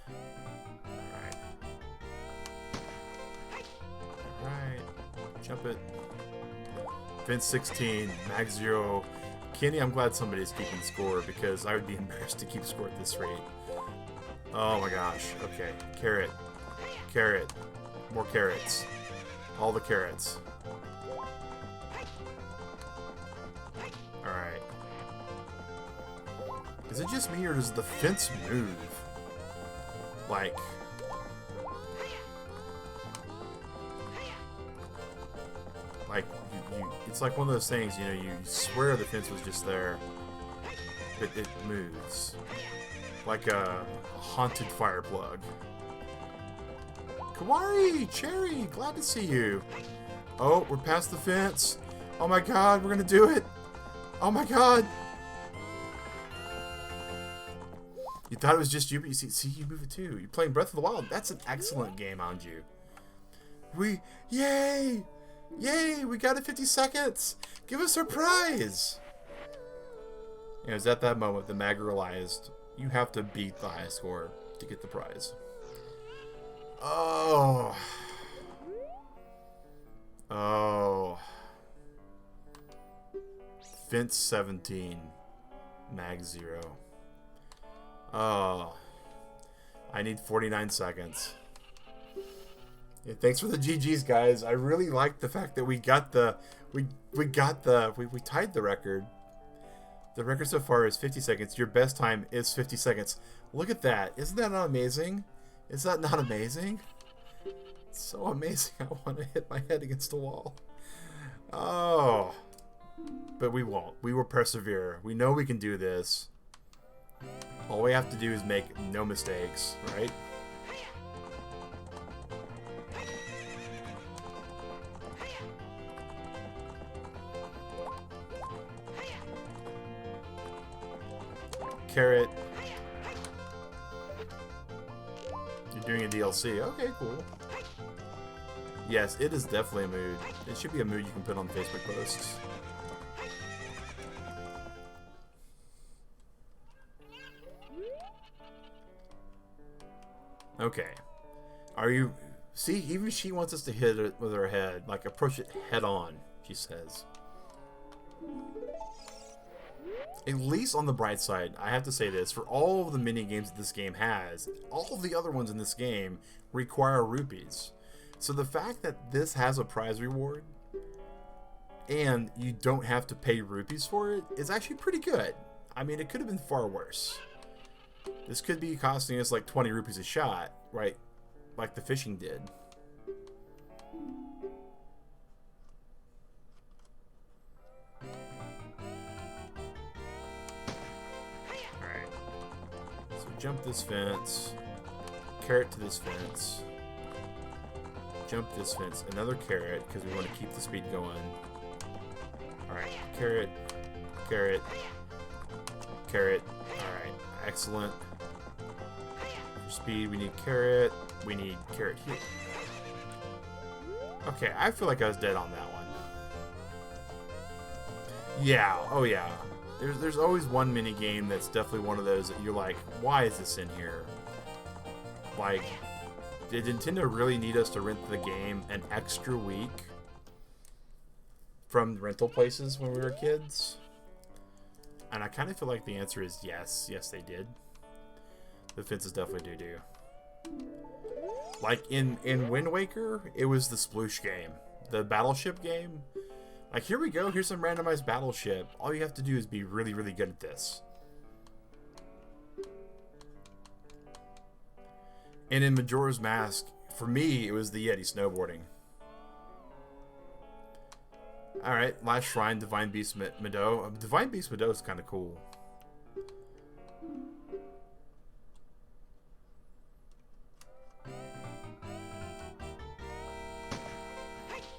Alright. Alright. Jump it. Fence 16. Mag 0. Kenny, I'm glad somebody's keeping score because I would be embarrassed to keep score at this rate. Oh my gosh. Okay. Carrot. Carrot. More carrots. All the carrots. Alright. Is it just me or does the fence move? Like... it's like one of those things, you know, you swear the fence was just there, but it moves. Like a haunted fire plug. Kawari! Cherry! Glad to see you! Oh, we're past the fence! Oh my god, we're gonna do it! Oh my god! You thought it was just you, but you see you move it too. You're playing Breath of the Wild. That's an excellent game, Anju. Yay! Yay! We got it 50 seconds! Give us our prize! You know, it was at that moment that Mag realized you have to beat the high score to get the prize. Oh. Oh. Fence 17. Mag 0. Oh. I need 49 seconds. Yeah, thanks for the GGs, guys. I really like the fact that we got the... We tied the record. The record so far is 50 seconds. Your best time is 50 seconds. Look at that. Isn't that not amazing? Is that not amazing? It's so amazing. I want to hit my head against the wall. Oh. But we won't. We will persevere. We know we can do this. All we have to do is make no mistakes, right? Carrot. You're doing a DLC. Okay, cool. Yes, it is definitely a mood. It should be a mood you can put on Facebook posts. Okay. Are you... See, even she wants us to hit it with her head. Like, approach it head on, she says. At least on the bright side, I have to say this. For all of the mini games that this game has, all of the other ones in this game require rupees. So the fact that this has a prize reward and you don't have to pay rupees for it is actually pretty good. I mean, it could have been far worse. This could be costing us like 20 rupees a shot, right? Like the fishing did. Alright. So jump this fence. Carrot to this fence. Jump this fence. Another carrot, because we want to keep the speed going. Alright. Carrot. carrot. Carrot. Alright, excellent. For speed, we need carrot. We need carrot here. Okay, I feel like I was dead on that one. Yeah, oh yeah. There's always one mini game that's definitely one of those that you're like, why is this in here? Like, did Nintendo really need us to rent the game an extra week from rental places when we were kids? And I kind of feel like the answer is yes. Yes, they did. The fences definitely do. Like, in Wind Waker, it was the sploosh game. The battleship game. Like, here we go. Here's some randomized battleship. All you have to do is be really, really good at this. And in Majora's Mask, for me, it was the Yeti snowboarding. Alright, last shrine, Divine Beast Meadow. Divine Beast Meadow is kind of cool.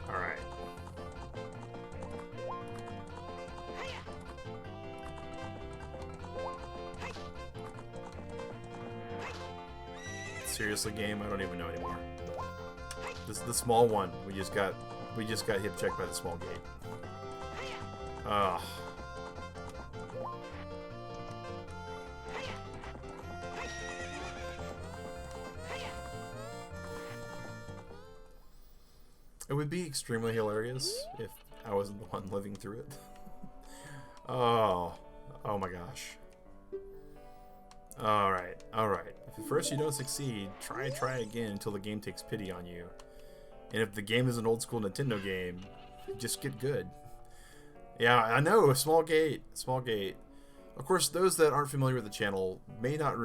Alright. Seriously, game? I don't even know anymore. This is the small one. We just got hip checked by the small gate. Ugh. It would be extremely hilarious if I wasn't the one living through it. Oh my gosh. Alright. If at first you don't succeed, try again until the game takes pity on you. And if the game is an old school Nintendo game, just get good. Yeah, I know, a small gate. Of course, those that aren't familiar with the channel may not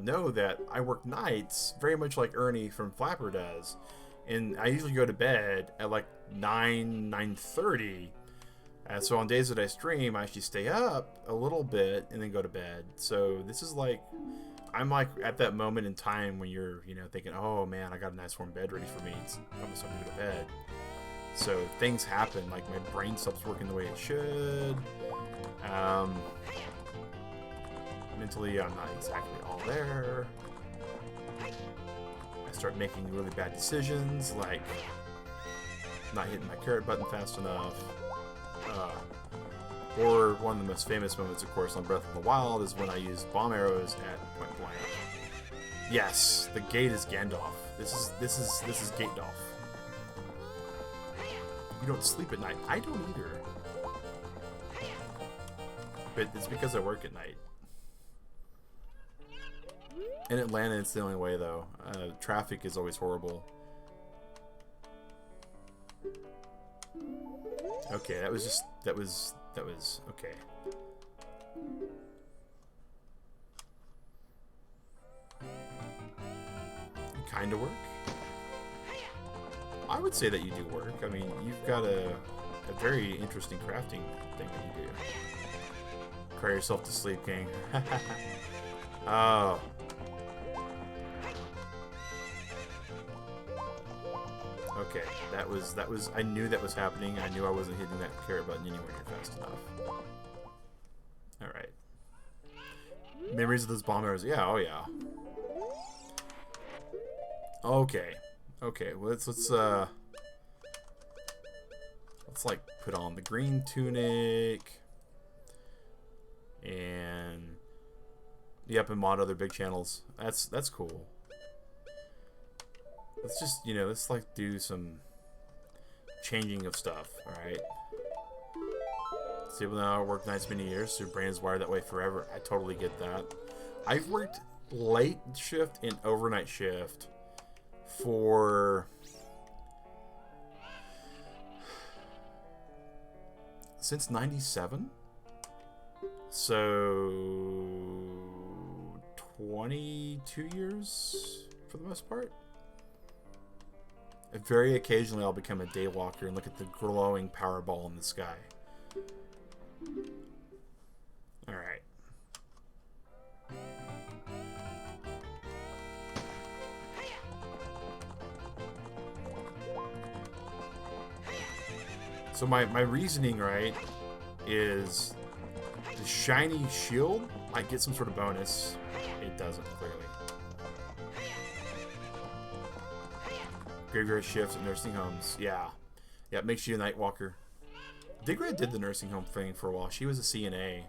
know that I work nights, very much like Ernie from Flapper does. And I usually go to bed at like 9:30. So on days that I stream, I actually stay up a little bit and then go to bed. So this is like, I'm like at that moment in time when you're, thinking, oh man, I got a nice warm bed ready for me. It's almost time to go to bed. So things happen, like my brain stops working the way it should. Mentally, I'm not exactly all there. I start making really bad decisions, like not hitting my carrot button fast enough. Or one of the most famous moments, of course, on Breath of the Wild is when I used bomb arrows at point blank. Yes, the gate is Gandalf. This is Gate-Dolph. You don't sleep at night. I don't either. But it's because I work at night. In Atlanta, it's the only way, though. Traffic is always horrible. Okay, that was okay. You kind of work? I would say that you do work. I mean, you've got a very interesting crafting thing that you do. Cry yourself to sleep, King. Oh. Okay, that was, I knew that was happening. I knew I wasn't hitting that carrot button anywhere near fast enough. Alright. Memories of those bomb arrows. Yeah, oh yeah. Okay. Okay, well, let's like put on the green tunic. And yep, and mod other big channels. That's cool. Let's just, let's like do some changing of stuff, alright? See, well, now I work nights many years, so your brain is wired that way forever. I totally get that. I've worked late shift and overnight shift for since '97. So 22 years for the most part. Very occasionally I'll become a day walker and look at the glowing power ball in the sky. Alright. So my reasoning, right, is The shiny shield might get some sort of bonus. It doesn't, clearly. Graveyard shifts at nursing homes. Yeah. Yeah, it makes you a night walker. Digred did the nursing home thing for a while. She was a CNA.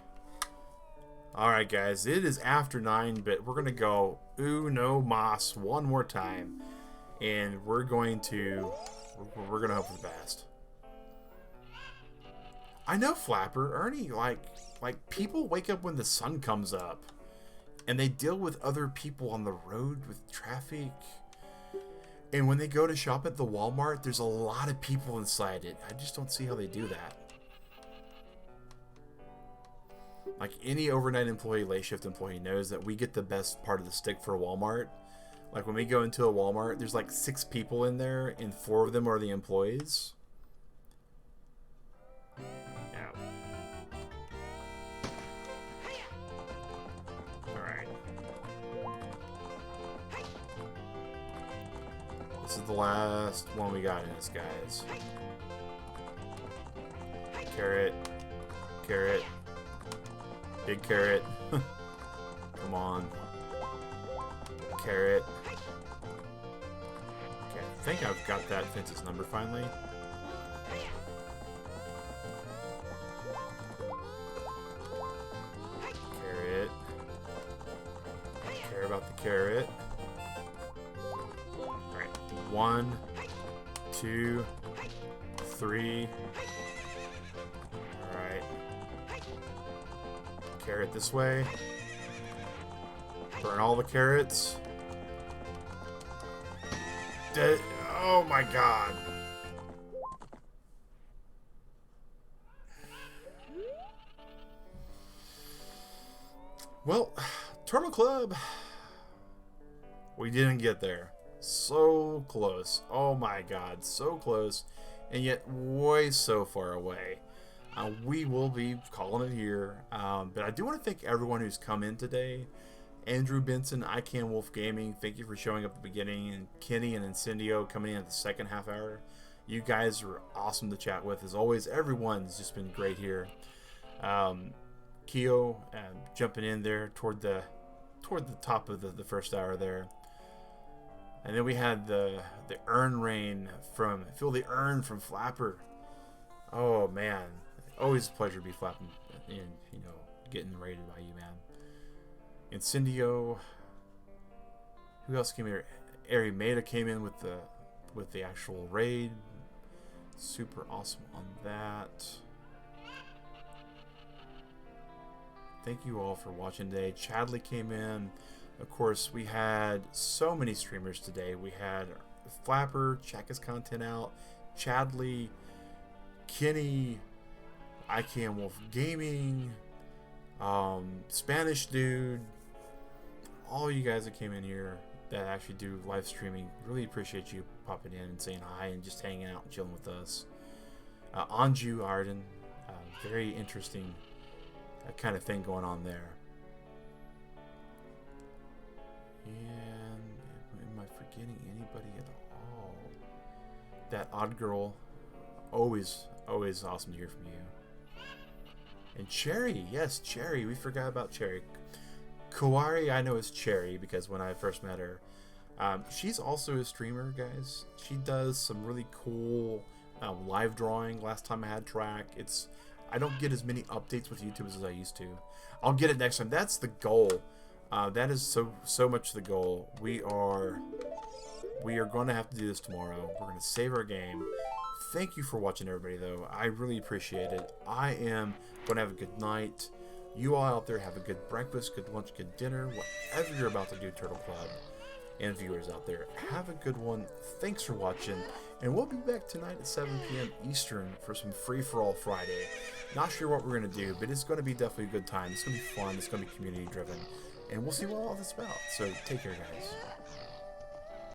Alright, guys. It is after 9, but we're going to go Uno Mas one more time. And we're going to hope for the best. I know, Flapper. Ernie, like people wake up when the sun comes up. And they deal with other people on the road with traffic. And when they go to shop at the Walmart, there's a lot of people inside it. I just don't see how they do that. Like any overnight employee, late shift employee knows that we get the best part of the stick for a Walmart. Like when we go into a Walmart, there's like 6 people in there and 4 of them are the employees. Yeah. Alright. This is the last one we got in this, guys. Carrot. Carrot. Big carrot. Come on. Carrot. Okay, I think I've got that fence's number finally. Carrot. Care about the carrot. Alright. 1, 2, 3. Alright. Carrot this way. Burn all the carrots. Oh my god. Well, Turtle Club. We didn't get there. So close. Oh my god, so close. And yet way so far away. We will be calling it here. But I do want to thank everyone who's come in today. Andrew Benson, I Can Wolf Gaming, thank you for showing up at the beginning. And Kenny and Incendio coming in at the second half hour. You guys were awesome to chat with. As always, everyone's just been great here. Keo jumping in there toward the top of the first hour there. And then we had the Urn Rain from Feel the Urn from Flapper. Oh man. Always a pleasure to be flapping and, you know, getting rated by you, man. Incendio. Who else came here? Arimeda came in with the actual raid. Super awesome on that. Thank you all for watching today. Chadley came in. Of course, we had so many streamers today. We had Flapper, check his content out. Chadley, Kenny, I Can Wolf Gaming, Spanish Dude, all you guys that came in here that actually do live streaming, really appreciate you popping in and saying hi and just hanging out and chilling with us. Anju Arden, very interesting kind of thing going on there. And am I forgetting anybody at all? That Odd Girl, always awesome to hear from you. And Cherry, yes, Cherry. We forgot about Cherry. Kawari, I know is Cherry because when I first met her, she's also a streamer, guys. She does some really cool live drawing. Last time I had track, I don't get as many updates with YouTube as I used to. I'll get it next time. That's the goal. That is so much the goal. We are going to have to do this tomorrow. We're going to save our game. Thank you for watching, everybody, though. I really appreciate it. I am going to have a good night. You all out there have a good breakfast, good lunch, good dinner, whatever you're about to do, Turtle Club. And viewers out there, have a good one. Thanks for watching. And we'll be back tonight at 7 p.m. Eastern for some Free-for-All Friday. Not sure what we're going to do, but it's going to be definitely a good time. It's going to be fun. It's going to be community-driven. And we'll see what all this is about. So take care, guys.